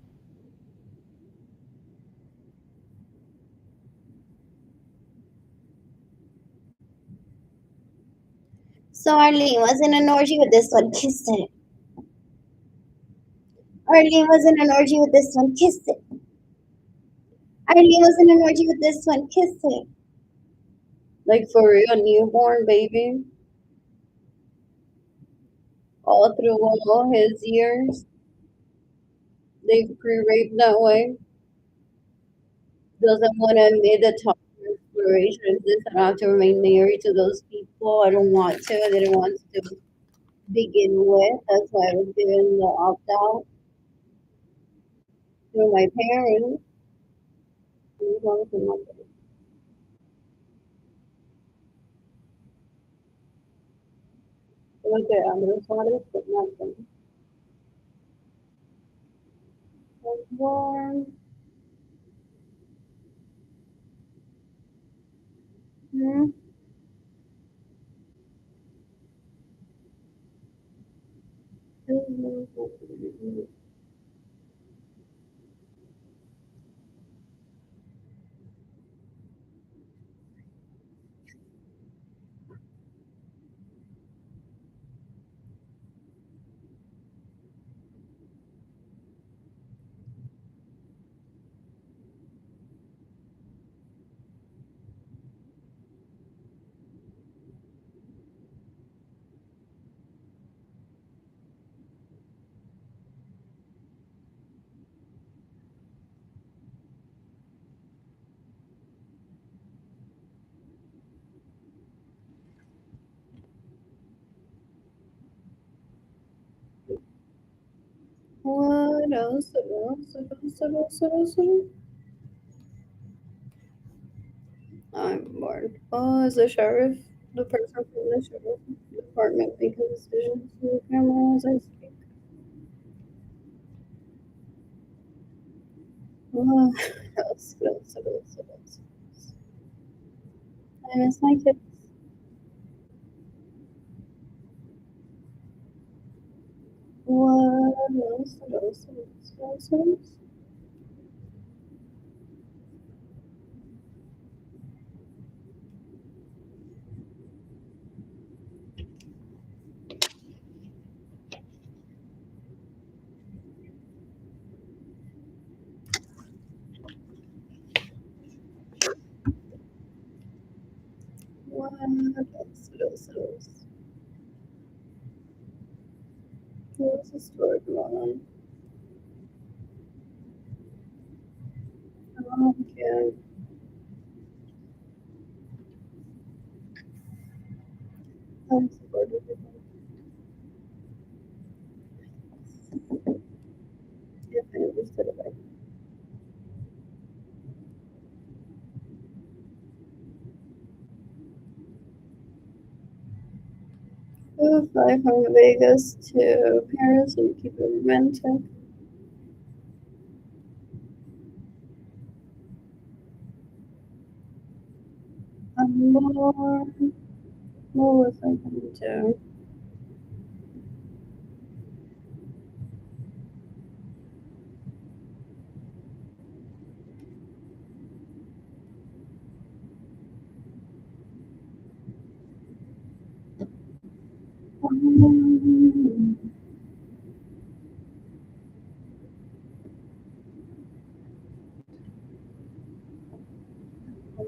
So Arlene was in an orgy with this one, kissed it. Arlene was in an orgy with this one, kissed it. Arlene was in an orgy with this one, kissed it. Like for real, newborn baby, all through all his years, they pre-raped that way. Doesn't want to admit the top inspirations. This I don't have to remain married to those people. I don't want to. I didn't want to begin with. That's why I was given the opt out through my parents. Okay, I'm gonna start it, but not warm. What else? What else? What else? What else? What else? What else? I'm bored. Oh, is the sheriff the person from the sheriff department making decisions to the camera as I speak? Oh, what else? What else? What else? What else? I miss my kids. What else? What else? What else? What else? What else? What else? What else? What else? What else is story going on? Oh, yeah. I'm supportive of it. If I understood it right. 5 from Vegas to Paris and keep it romantic. More. What was I going to? You're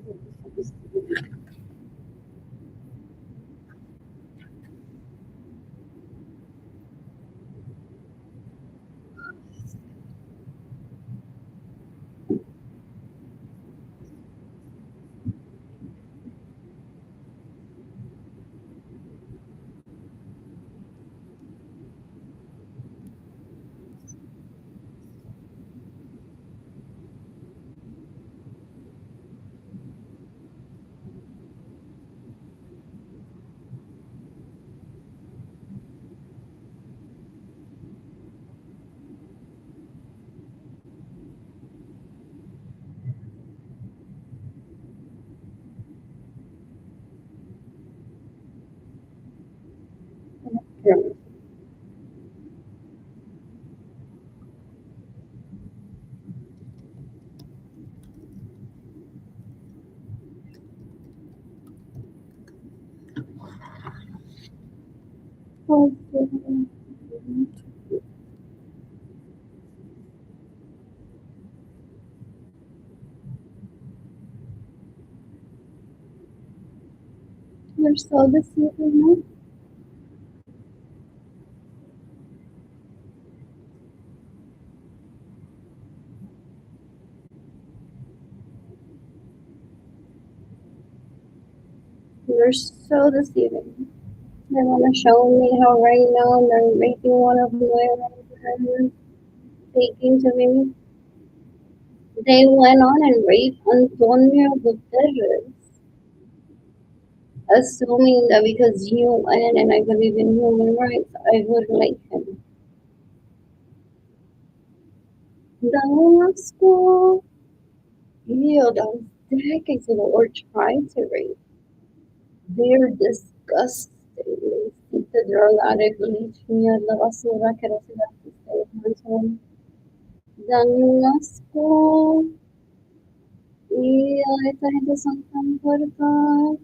so deceiving. You're so deceiving. They want to show me how right now they're raping one of my friends, taking to me. They went on and raped Antonio Guterres, assuming that because UN and I believe in human rights, I would like him. That was cool. Ew, that was decades ago, or tried to rape. They're disgusting. They seek to draw la religión, la basura que no se la home. Damasco. Y esta gente son tan puercas.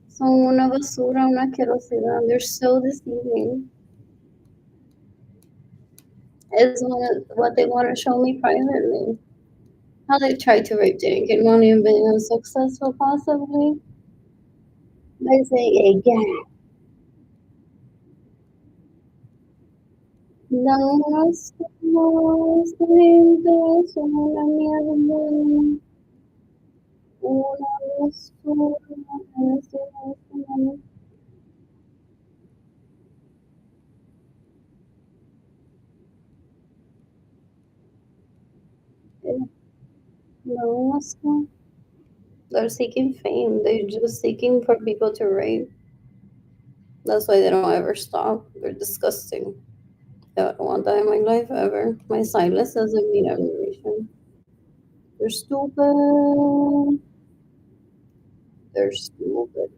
Son una basura, una asquerosidad. They're so deceiving. It's what they want to show me privately. How they tried to rape Jayden and Keilany and been unsuccessful, possibly. They say, again. Damasco, esta gente son una mierda. Una basura. Damasco. They're seeking fame. They're just seeking for people to rape. That's why they don't ever stop. They're disgusting. I don't want that in my life ever. My silence doesn't mean admiration. They're stupid. They're stupid.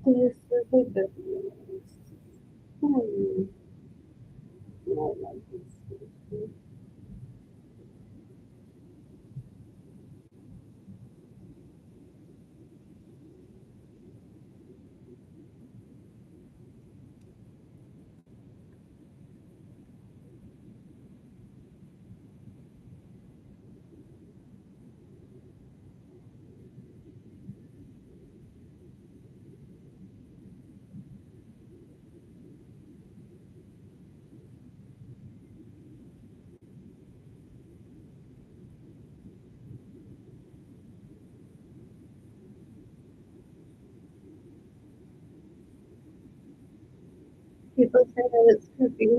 They're stupid. Hmm. Not like this. people say that it's creepy.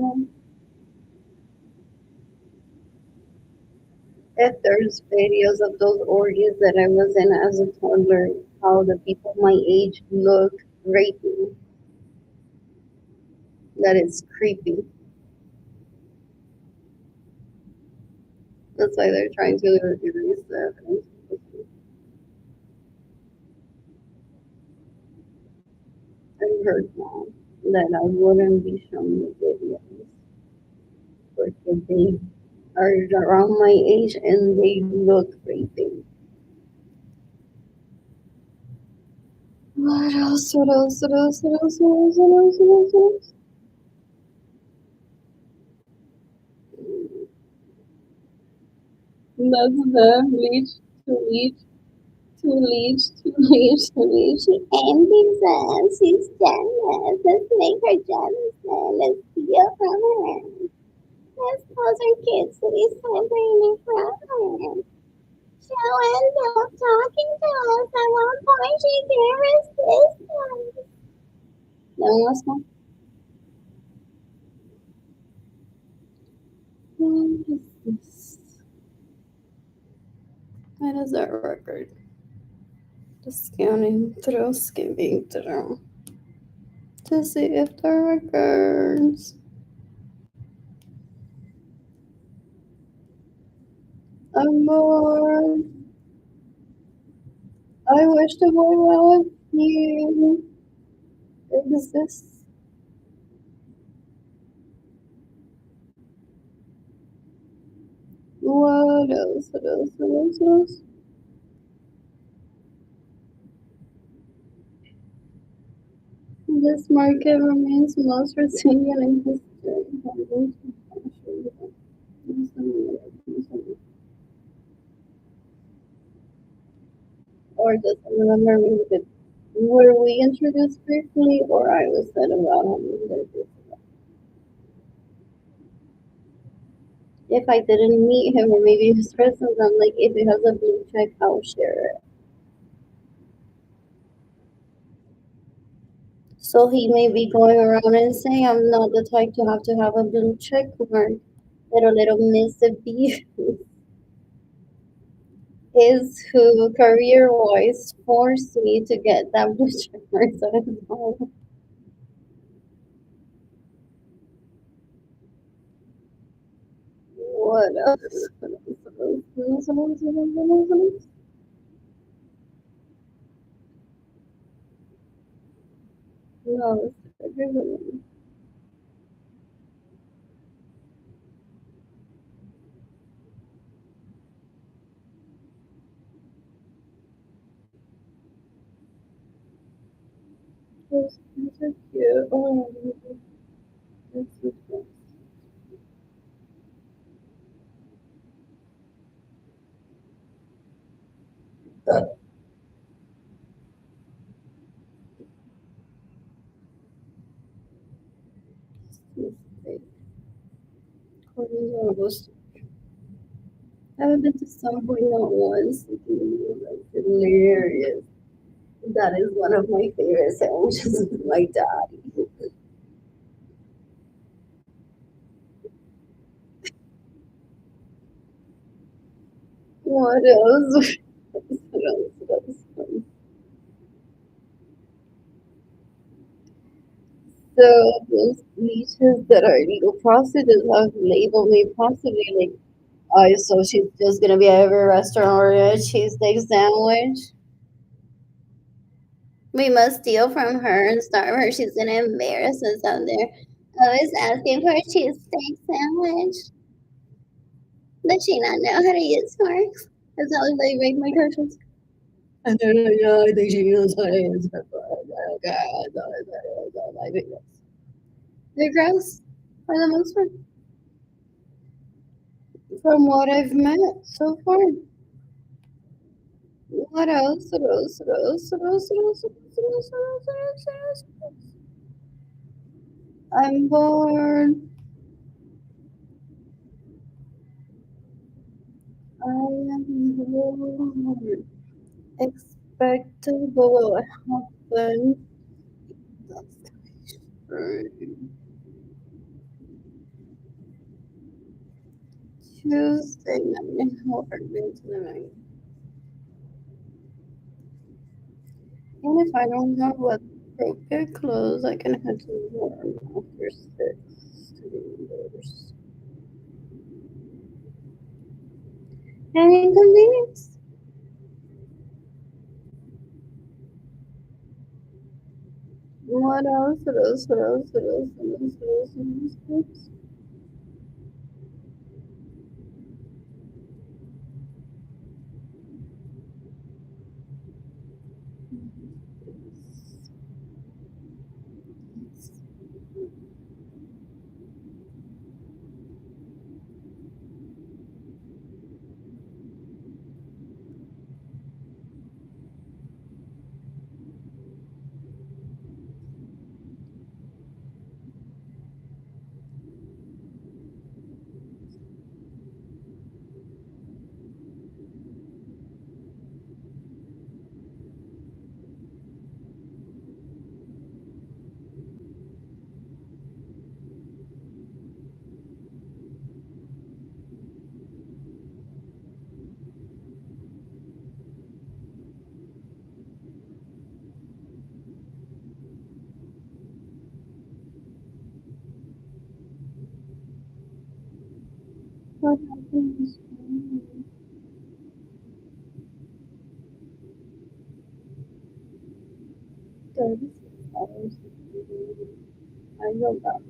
If there's videos of those orgies that I was in as a toddler, how the people my age look raping, that is creepy. That's why they're trying to erase the evidence. I heard now that I wouldn't be shown the videos because they are around my age and they look raping. What else? What else? What else? What else? What else? What else? What else? What else? That's the bleach to leech to leech to leech to leech. Andy's she's jealous. Let's make her jealous. Let's steal from her. Let's cause her kids to be separated from her. She'll end up talking to us. At one point, she can't resist us. No one else know? What is this? What is that record? Just skimming through to see if there are records. I'm bored. I wish the boy well with you. Exists. What else? What else? What else? What else? This market remains most resilient in history. Or does anyone remember that were we introduced briefly, or I was said about him? If I didn't meet him, or maybe his presence, I'm like, if it has a blue check, I'll share it. So he may be going around and saying, I'm not the type to have a blue check mark. Little Miss B is who career wise forced me to get that blue check mark. So I don't know. What else? What else? What else? What else? What else? What else? What else? No, it's everyone. Those are cute. Oh, that's so cute. I haven't been to some point not once. It's hilarious. That is one of my favorite sandwiches with my dad. What else? What else? What else? So those leeches that are illegal prostitutes have labeled me possibly like, oh, so she's just gonna be at every restaurant or a cheesesteak sandwich. We must steal from her and starve her. She's gonna embarrass us out there. Always asking for a cheesesteak sandwich. Does she not know how to use forks? As long as they make my curses. And then, yeah, I think she knows how to use her forks. Oh, God. I think they're gross for the most part. From what I've met so far. What else? What else? What else? What else? What else? What else? What else? What else? What else? What else? What else? I'm bored. I am bored. Expectable what happened. That's right. Tuesday night. Or into the night. And if I don't have appropriate clothes, I can head to warm after 6 to the indoors. Any inconvenience? What else? What else? What else? What else? What else? What else? What else? What happens? Thirty hours. I go back.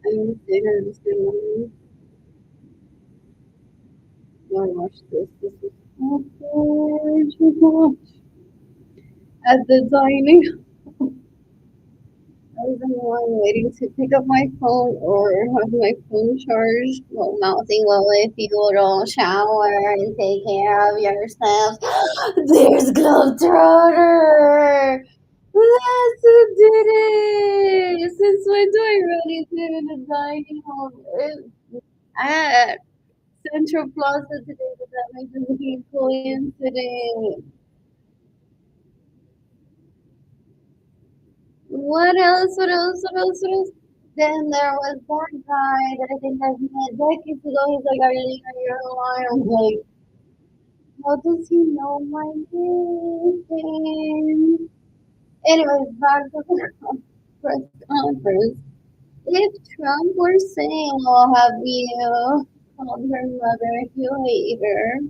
I understand. I understand. I watch this. This is so gorgeous. At the dining, I was in line waiting to pick up my phone or have my phone charged while mousing. Well, if you don't shower and take care of yourself, there's Globetrotter! That's who did it! Since when do I really sit in the dining hall? At Central Plaza today, but that might just be a coincidence. What else? What else? What else? What else? Then there was that guy that I think I've met decades ago. He's like, "Are you on your line?" I'm like, how does he know my name? Anyways, back to the press conference. If Trump were saying, "Oh, have you called her mother if you hate her?"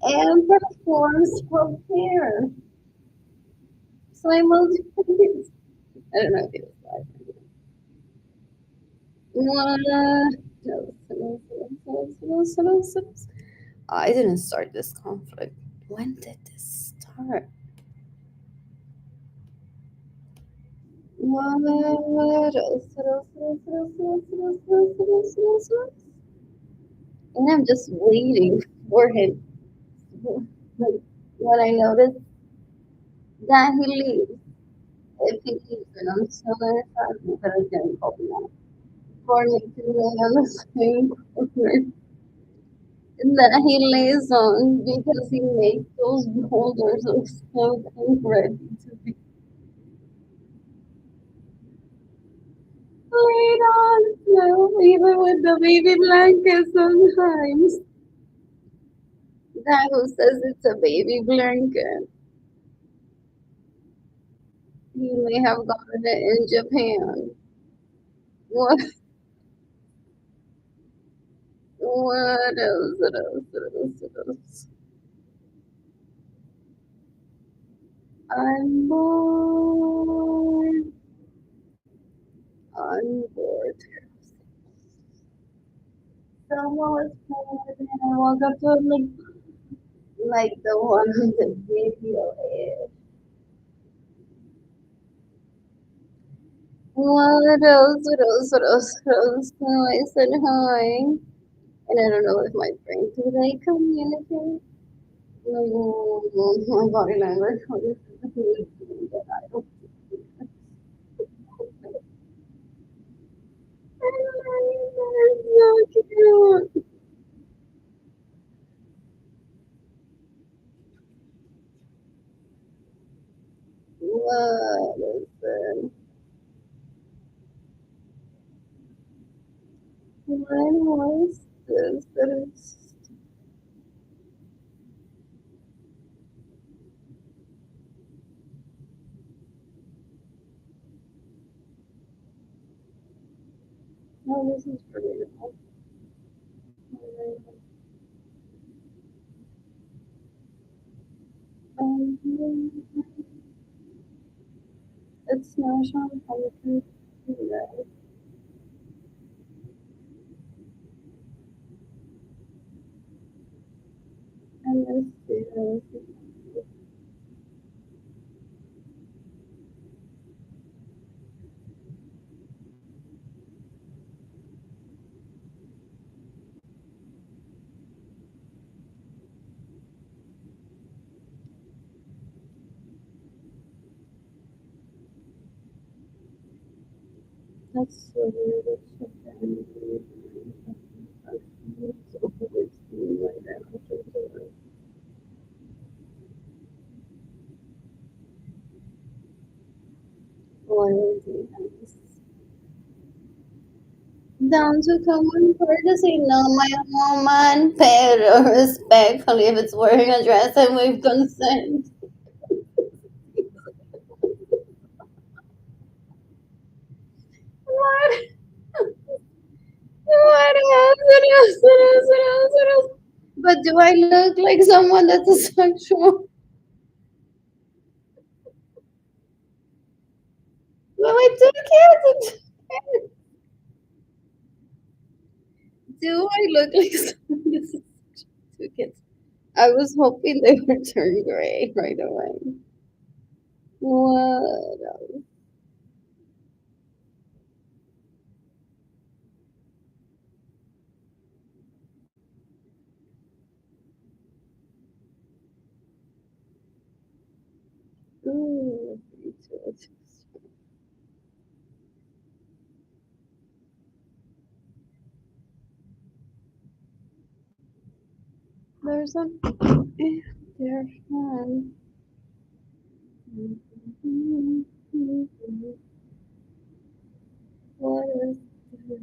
and performs for care simultaneously. I don't know if it was live. I didn't start this conflict. When did this start? What else? What else? What else? What else? What else? What else? What else? What else? What else? And I'm just waiting for him. Like when I notice that he leaves, if he leaves, then I'm still gonna try but I can't call him out. For me to lay on the same corner that he lays on because he makes those boulders look so ready to be laid on. No, even with the baby blanket sometimes. That who says it's a baby blanket. He may have gotten it in Japan. What what else? What else? What else? What else? I'm bored. was pregnant and I woke up to him like the one on the video is. What else? What else? What else? What else? So I said hi. And I don't know if my brain did I communicate? My body language. But I don't. So cute. What is this? What was this? That is. No, this is pretty. Um, it's National Pumpkin. Yeah, and that's so weird. It's so funny. It's always been like that. Loyalty and down to common courtesy. No, my woman, pay her respectfully if it's wearing a dress and with consent. What? What else? What else? What else? What else? What else? But do I look like someone that's a sexual? Well, I two kids. Do I look like someone that's a sexual? Two kids. I was hoping they would turn gray right away. What? Ooh, me too. There's a there's one. What is this?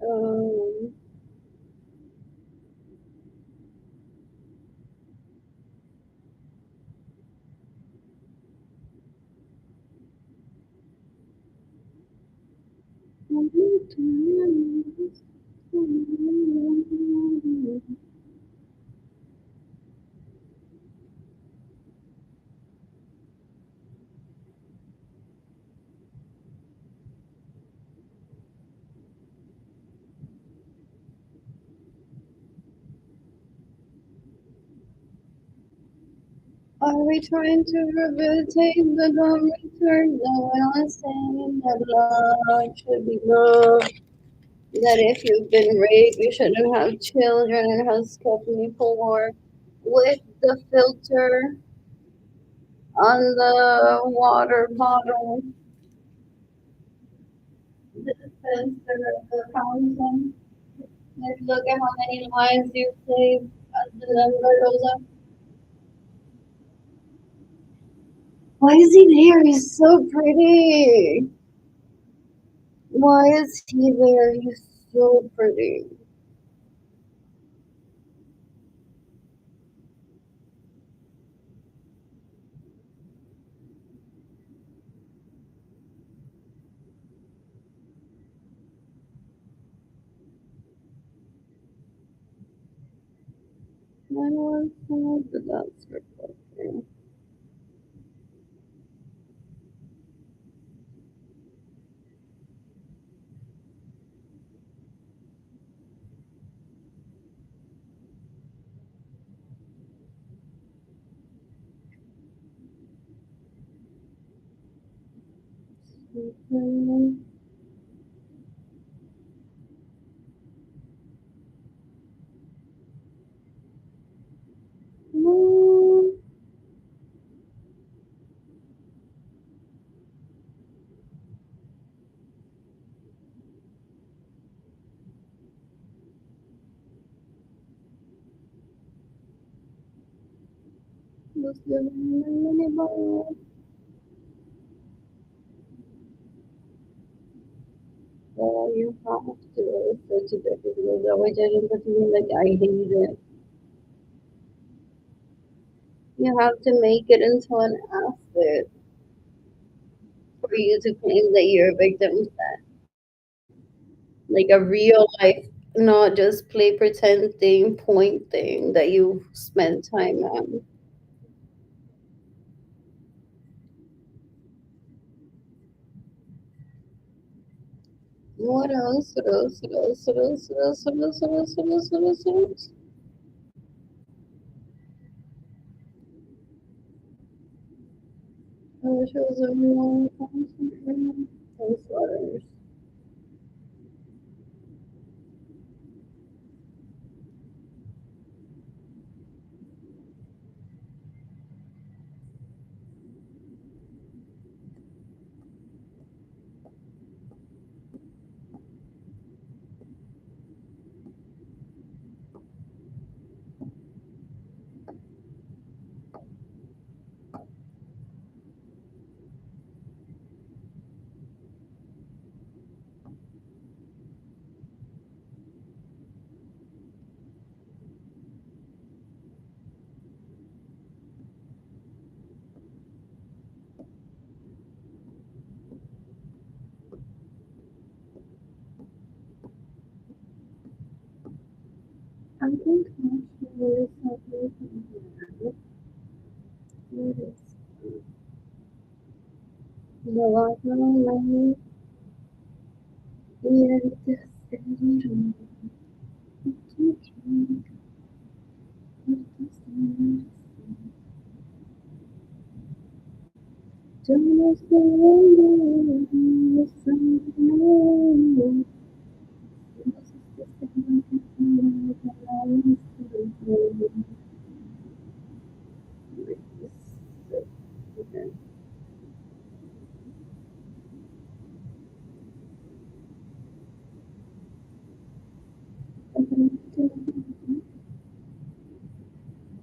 Um, are we trying to rehabilitate the don't return? No, we're not saying that love should be love. That if you've been raped, you shouldn't have children and has kept me poor. With the filter on the water bottle, the filter of the fountain. Let's look at how many lives you saved as the number goes up. Why is he there? He's so pretty. Why is he there? He's so pretty. I know it's hard, but that's reflecting. Mhm. Mm, just living in a mini bar. You have to such a difficult which I don't feel like I hate it. You have to make it into an asset for you to claim that you're a victim of that. Like a real life, not just play pretend thing, point thing that you spent time on. What else? What else? What else? What else? What else? What else? What else? What else? What else? What else? I wish it was a real those letters. I think actually something what is the last one and this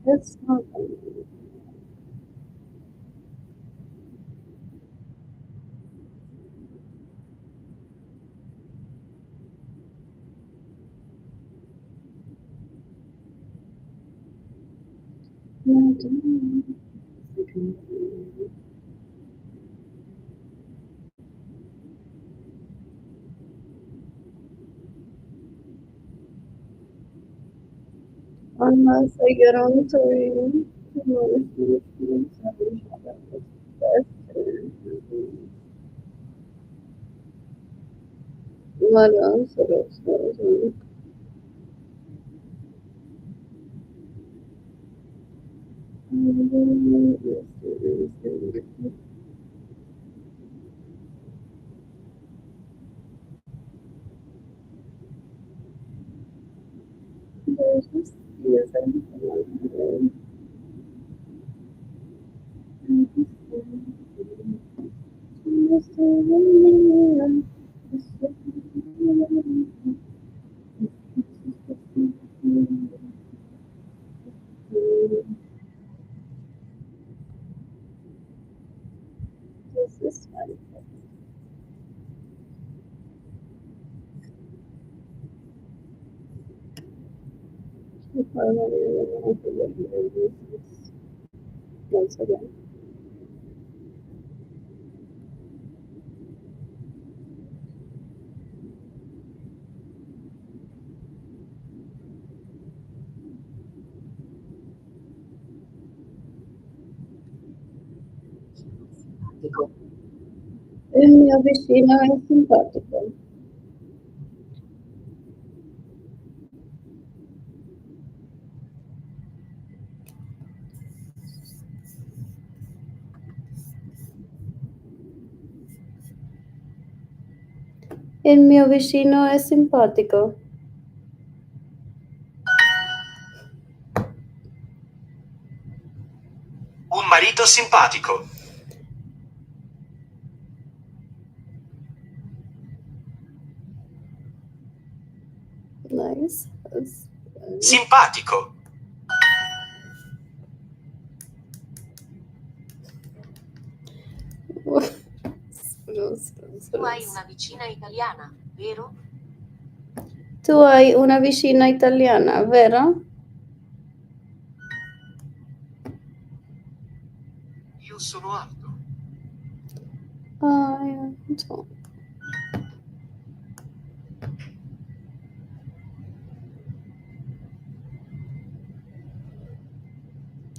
That's not unless I get on time. What else? What else? What else? There's just yes, this is fun. Once again. Il mio vicino è simpatico. Il mio vicino è simpatico. Un marito simpatico. Nice. Simpatico. Tu hai una vicina italiana, vero? Tu hai una vicina italiana, vero? Io sono alto. So.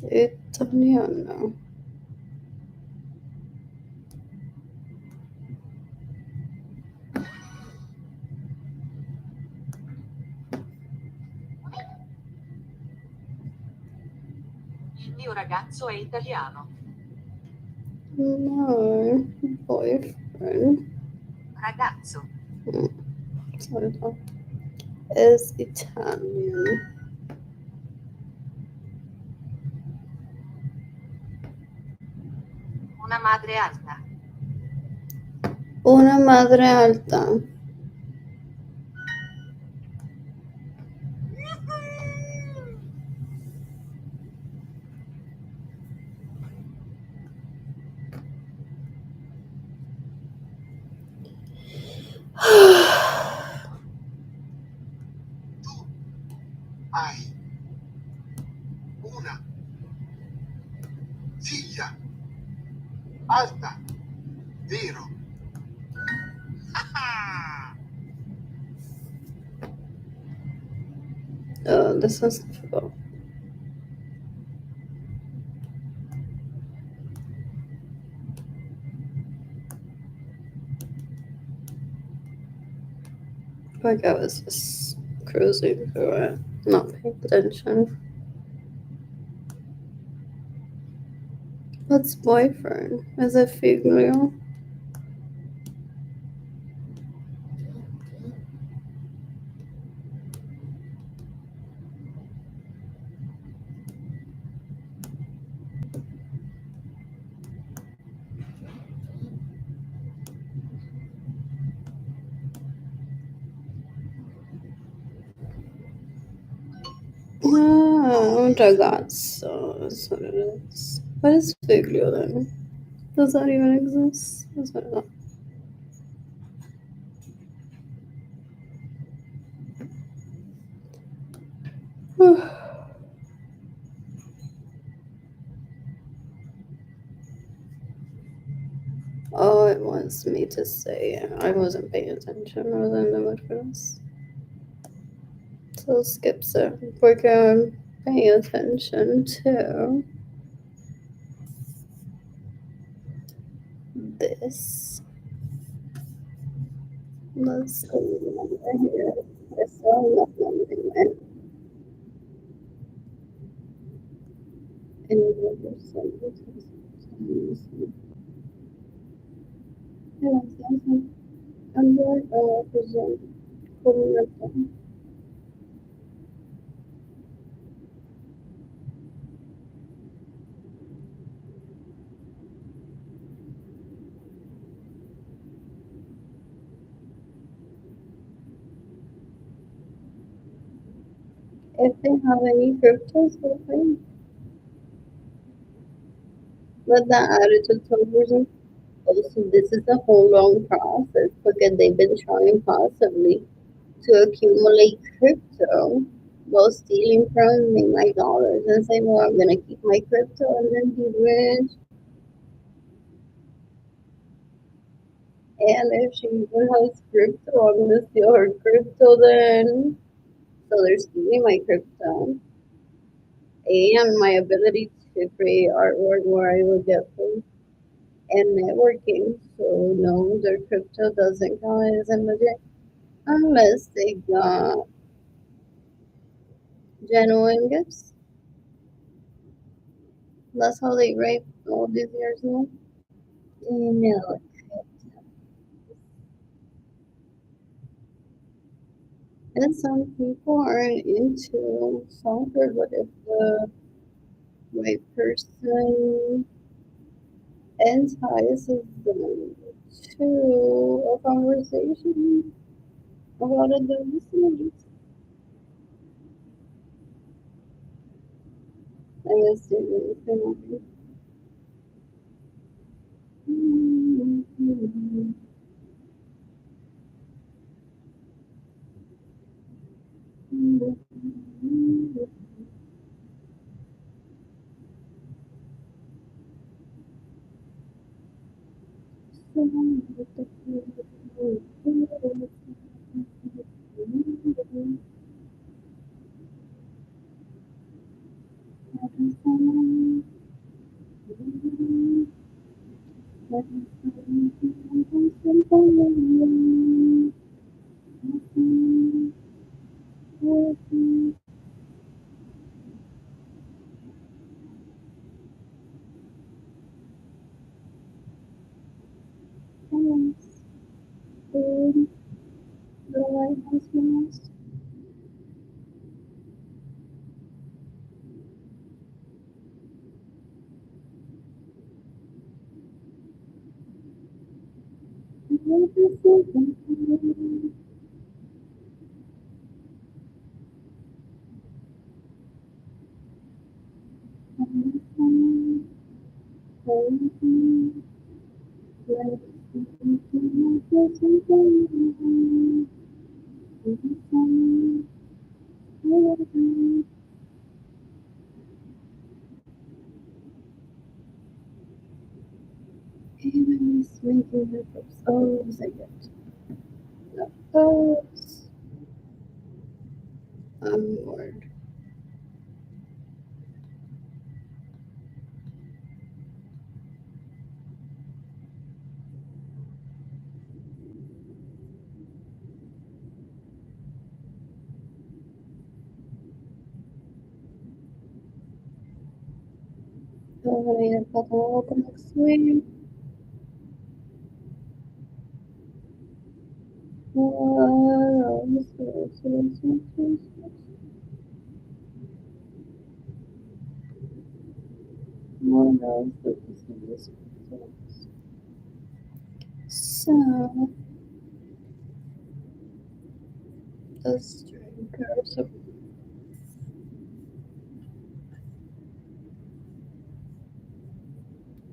Italiano. Il mio ragazzo è italiano. No, boyfriend. Ragazzo. Sorry. Is Italian. Una madre alta. Una madre alta. Hai una figlia alta, vero? Oh, this one's difficult. Like I was just cruising through it, not paying attention. What's boyfriend? Is it figlio? Oh, un ragazzo. That's what it is. What is figlio then? Does that even exist? That's what it is. Oh, it wants me to say it. I wasn't paying attention. I was in the mood for this. So skips it. Porque I'm paying attention to this. Let's see the number here. I saw enough number in there. And it was under present formulação. If they have any cryptos, they're fine. But the attitude version, also this is a whole long process because they've been trying possibly to accumulate crypto while stealing from me my dollars and say, well, I'm gonna keep my crypto and then be rich. And if she even has crypto, I'm gonna steal her crypto then. So they're stealing my crypto and my ability to create artwork where I will get paid. and networking. So no, their crypto doesn't count as immigrant unless they got genuine gifts. That's how they rape all these years now. No. And some people aren't into soccer, but if the right person entices them to a conversation about it, they're listening. I guess they really cannot. Even is making the cups. Oh, was I get? No. Oh, Lord. Oh, I have got all the next week. So, let's drink our soup.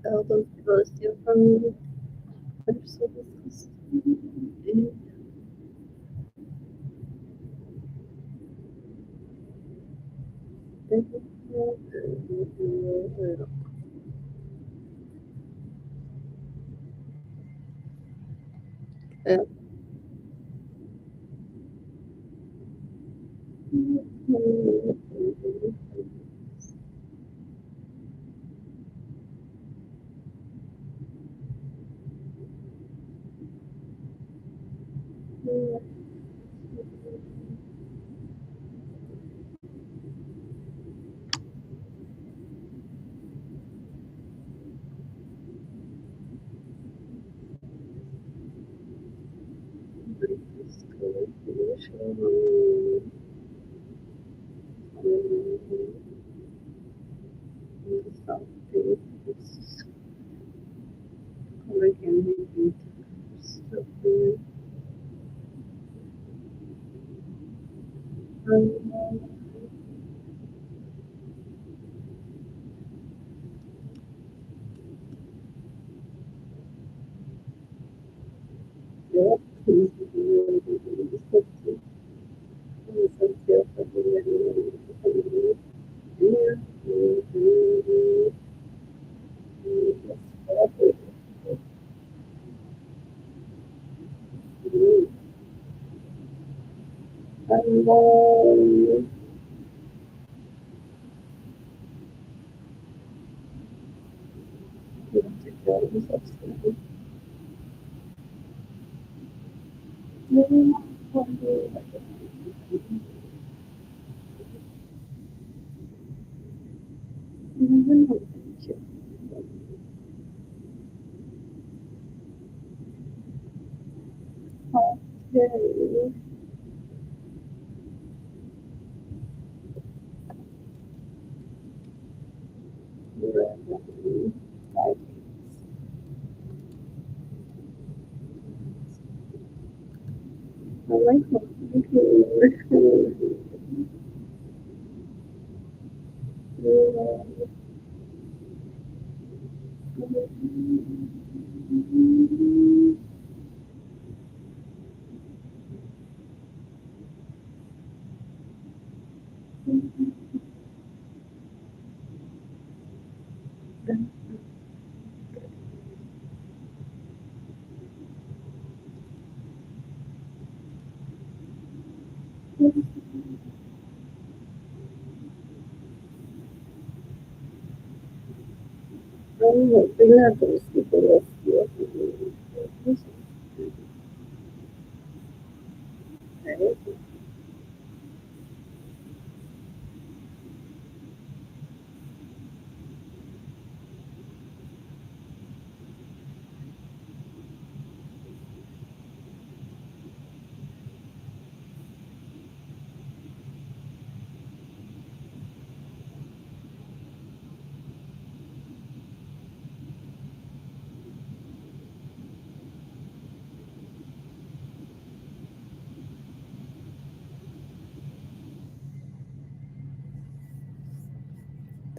All those people steal from me. I'm so disgusting. Okay. Five. I like how I'm hoping that those people will feel right?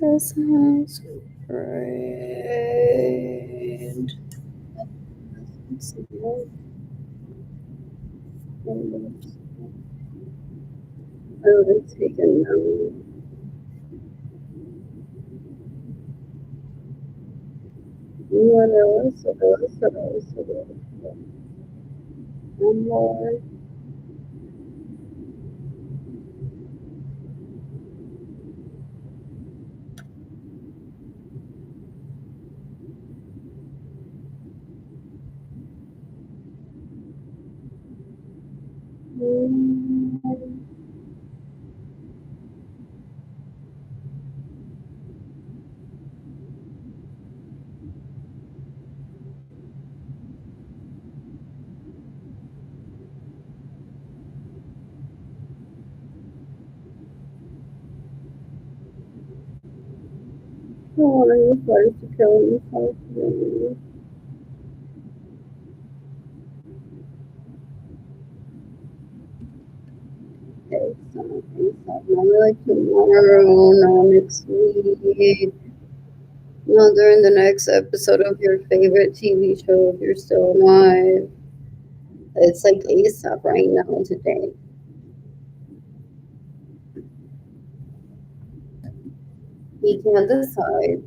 That sounds great. Let's see what I would have taken what else? What else? What else? What else? One more. I want to use letters to kill himself. Okay, so maybe like tomorrow, no, next week. No, during the next episode of your favorite TV show, if you're still alive. It's like ASAP right now today. He can't decide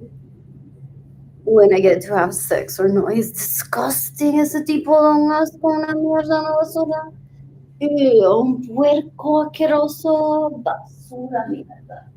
when I get to have sex or no. He's disgusting. Ese tipo da un asco, una mierda, una basura. Un puerco asqueroso. Basura, mierda.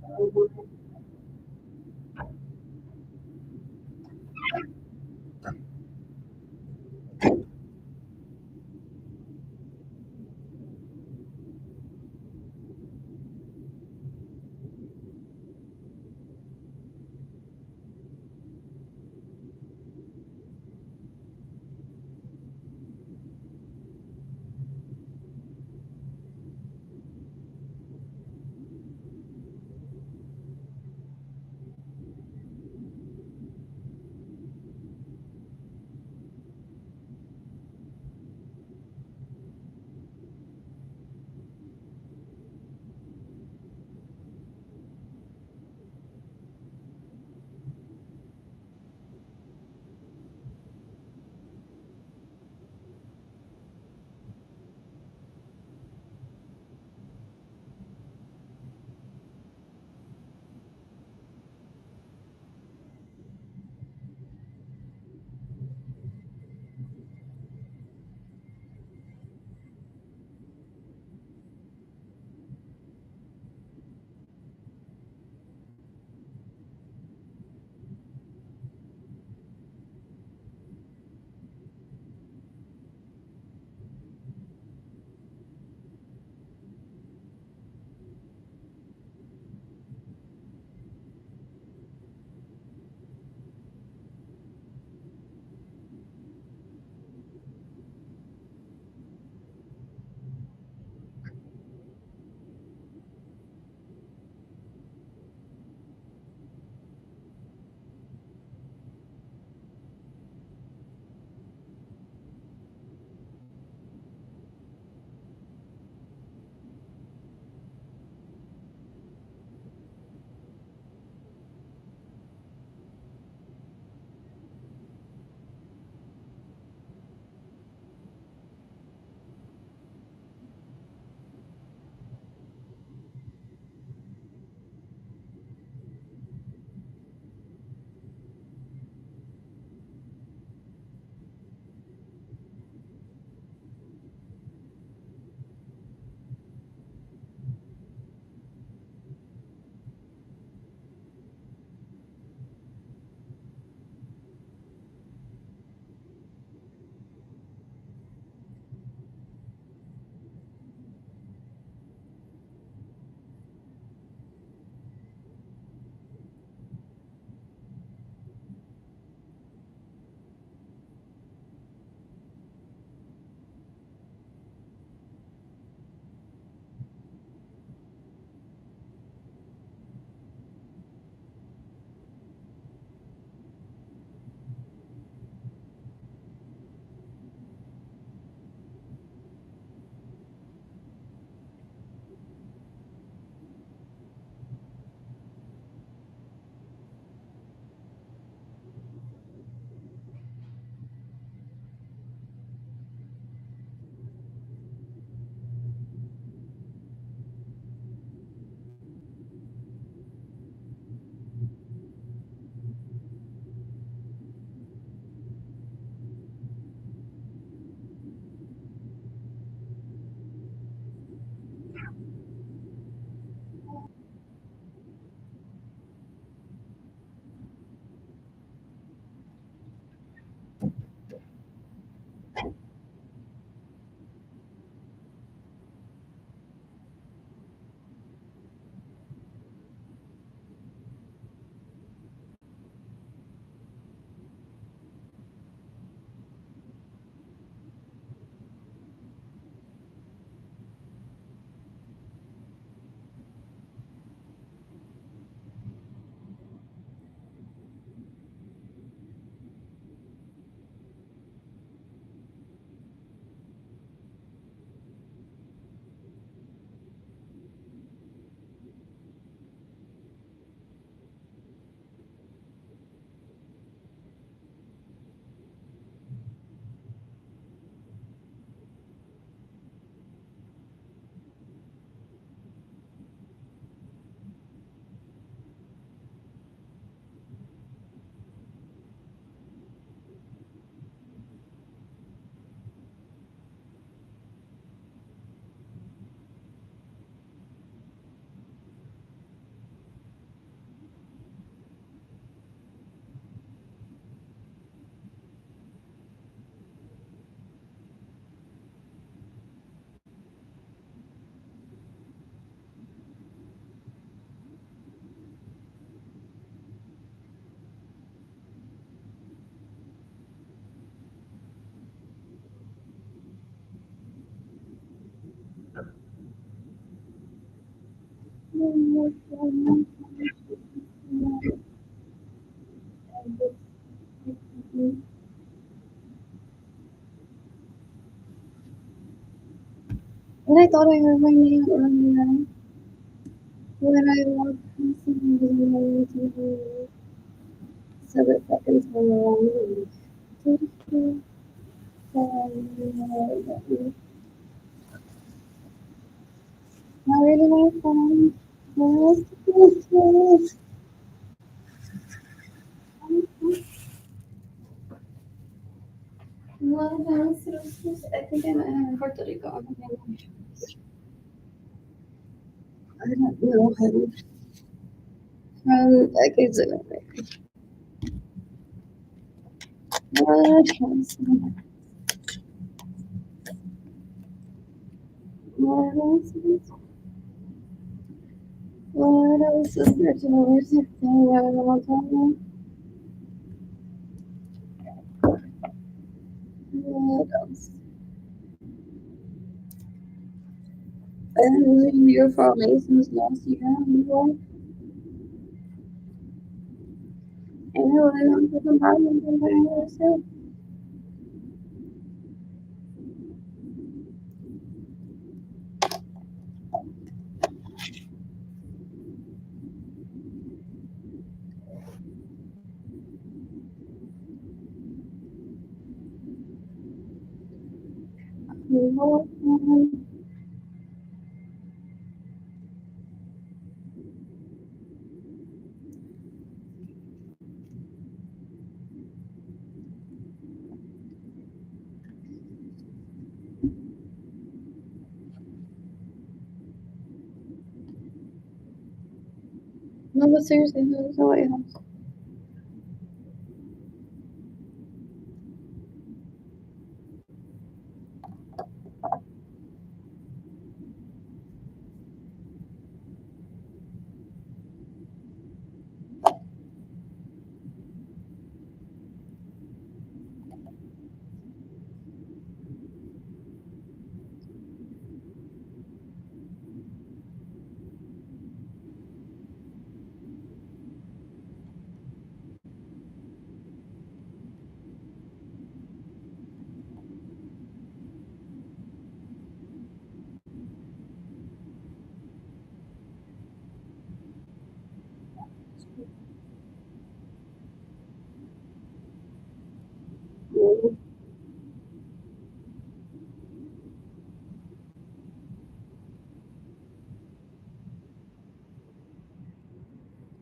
And I thought I heard my name earlier when I walked past the window to the 7 seconds around. Not really my phone. What else? I think I might have Puerto Rico. I don't know him from decades ago. What else? What else? What else is there to know? What else? I haven't been here for me since last year. Before. I know I don't put them out and by myself. No, but seriously, there's no way else.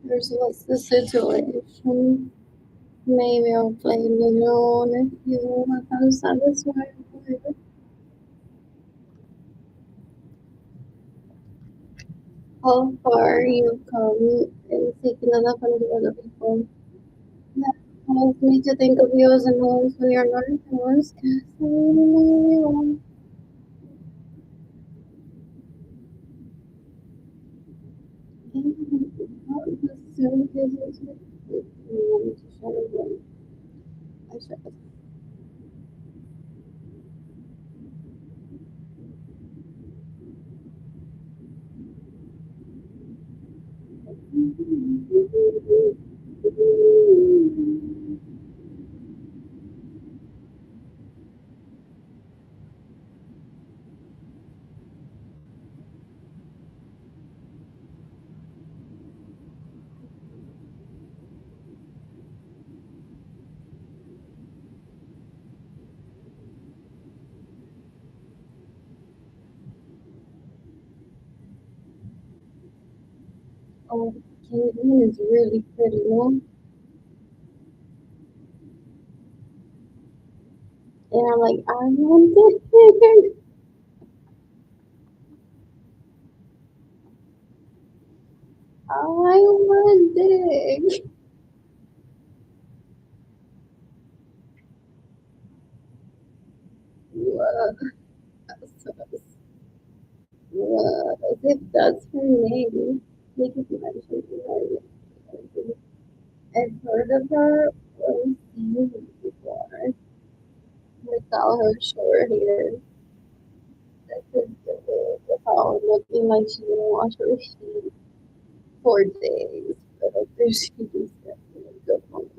There's what's the situation? Maybe I'll play alone if you have satisfied. How far you come in taking enough from the other people. That helps me to think of you as an host when you're not a host. I should. Oh, Caitlin is really pretty, no? And I'm like, I want it. I want it. What? What? As if that's her name. They could mention her. I've heard of her or seen her before. Without her short hair. That could do it. Without looking like she didn't wash her feet. 4 days. Pero she just got good one.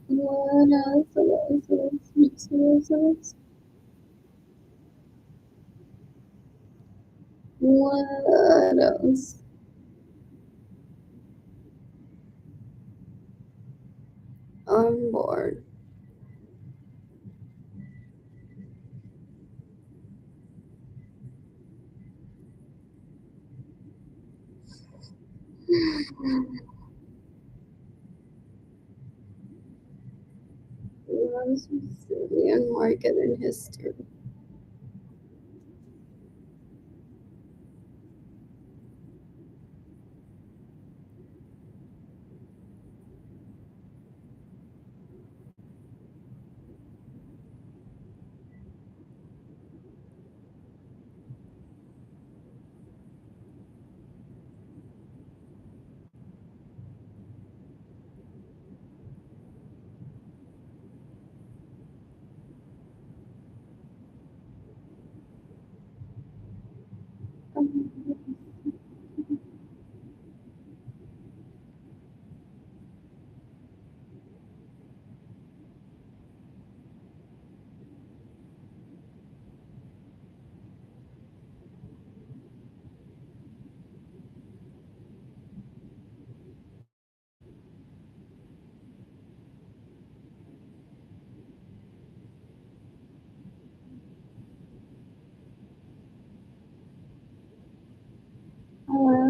What else? What else? What else? What else? What else? What else? I'm bored. What's Brazilian market in history?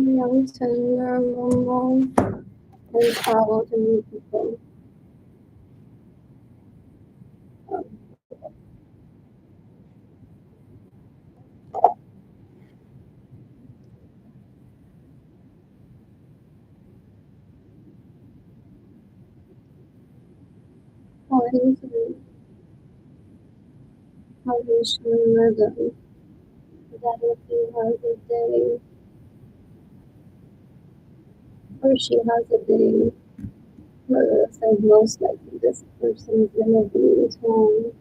Young tender, normal, and travel to meet people. Um, According to Salvation Rhythm, that if he has a day, or she has a day, where it says most likely this person is gonna be home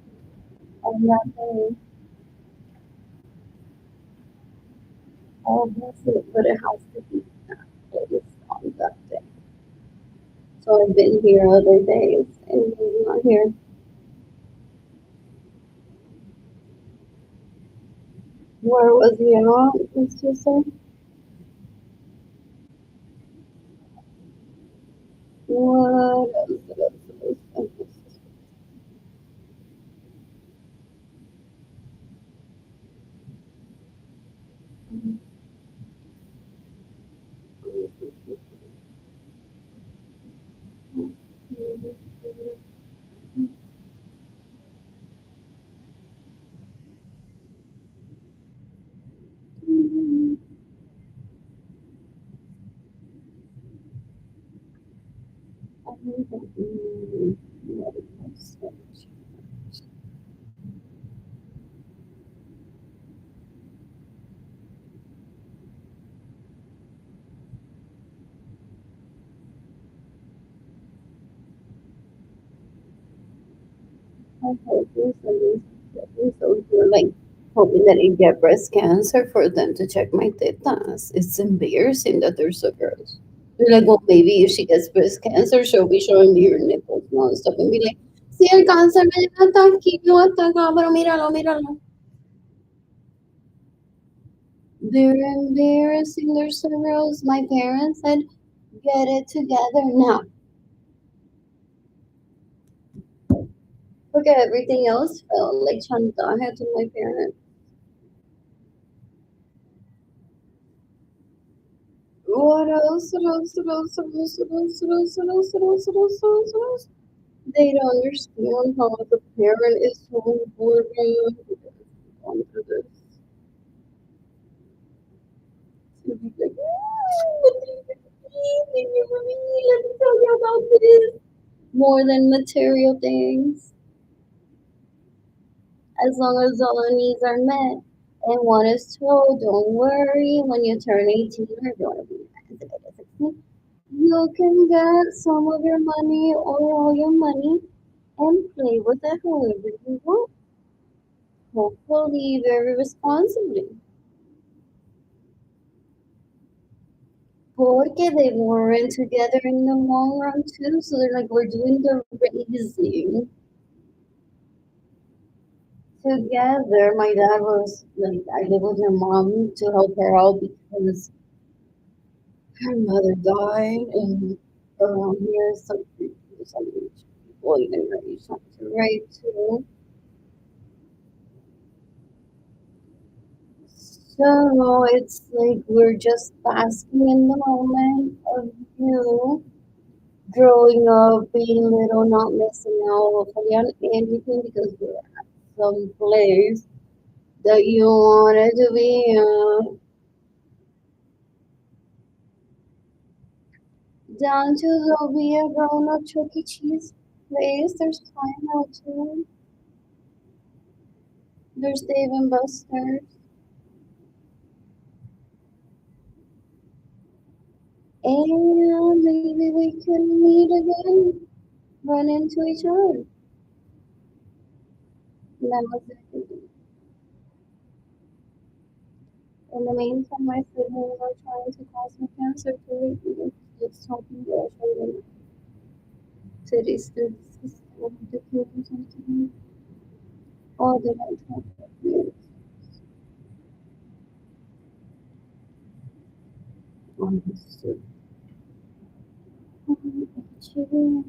on that day. Oh, that's it, but it has to be placed on that day. So I've been here other days, and he's not here. Where was he at? Let's just say. What else? What else? What else? I hope so you're like hoping that I get breast cancer for them to check my tetas. It's embarrassing that they're so gross. They're like, well, maybe if she gets breast cancer, she'll be showing me her nipples and all this stuff and be like, sí, el cáncer me está aquí, no está acá, pero míralo, míralo. They're embarrassing. They're so gross. My parents said, get it together now. Look at everything else felt like chantaje to my parents. What else? What else? What else? What else? What else? What else? What else? What else? What else? What else? What else? They don't understand how the parent is so important. Gone through this. To be like, what do you mean? They never mean. Let me tell you about this. More than material things. As long as all our needs are met. And one is told, don't worry, when you turn 18 or if you want to be 16, you can get some of your money or all your money and play with it however you want. hopefully very responsibly. Porque they weren't together in the long run too, so they're like, we're doing the raising together. My dad was like, I live with your mom to help her out because her mother died, and around here, some people even raised to right too. So it's like we're just basking in the moment of you growing up, being little, not missing out hopefully on anything because we're at some place that you wanted to be down to go be a grown up Chuck E. Cheese place. There's time out too. There's Dave and Buster's. And maybe we can meet again, run into each other. And that was it. In the meantime, my siblings are trying to cause me cancer too. Just hoping that I show them today's the system of the food or something. Or did I talk about it? Honestly. Actually,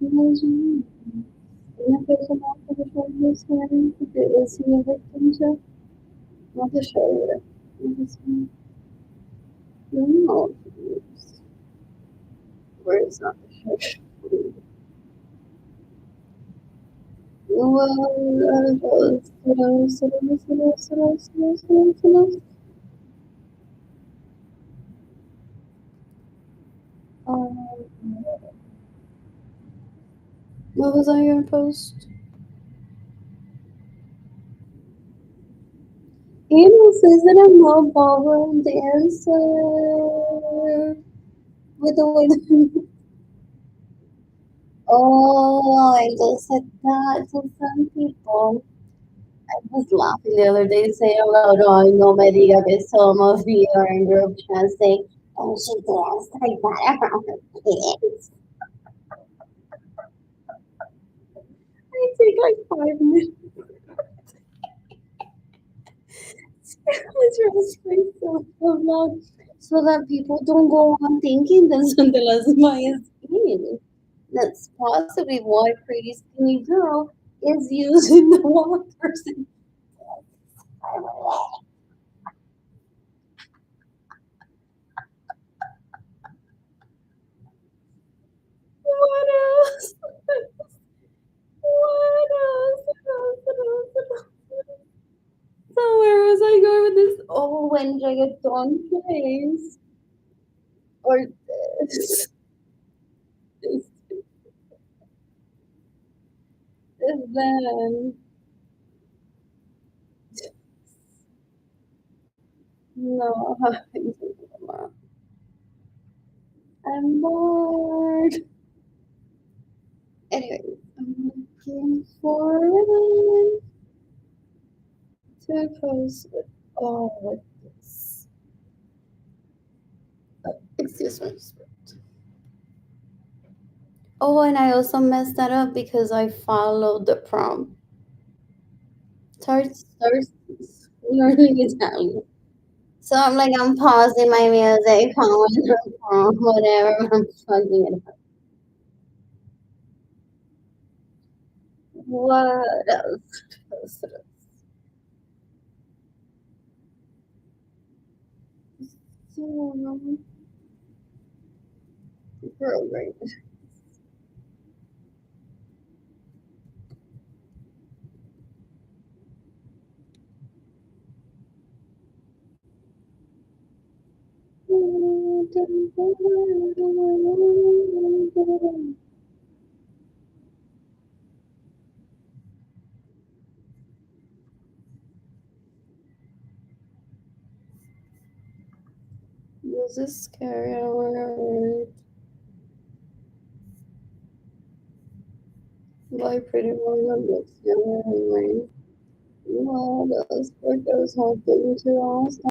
imagine. Una persona que resuelve saber que es una victim, not the show. No, where it's not the show. What was I gonna post? Amos isn't a more ballroom dancer with the way. Oh, I just said that to some people. I was laughing the other day saying out loud, "Ay, no me diga que some of you are in group chat saying, oh, she danced like that around her kids." I take like 5 minutes to explain myself out loud so that people don't go on thinking that Sandala's is mean. That's possibly why Pretty Skinny Girl is using the one person. What else? What else? What else? So where was I going with this? Oh, when reggaeton plays, or this, then no, I'm bored. Anyway, I'm looking forward to post with all of this. Excuse me. Oh, and I also messed that up because I followed the prompt. Starts learning Italian. So I'm like, I'm pausing my music, following the prompt, whatever. I'm plugging it up. What else? So, program. This is scary. I don't want to. why Pretty Woman looks younger anyway. What does what goes happened to us?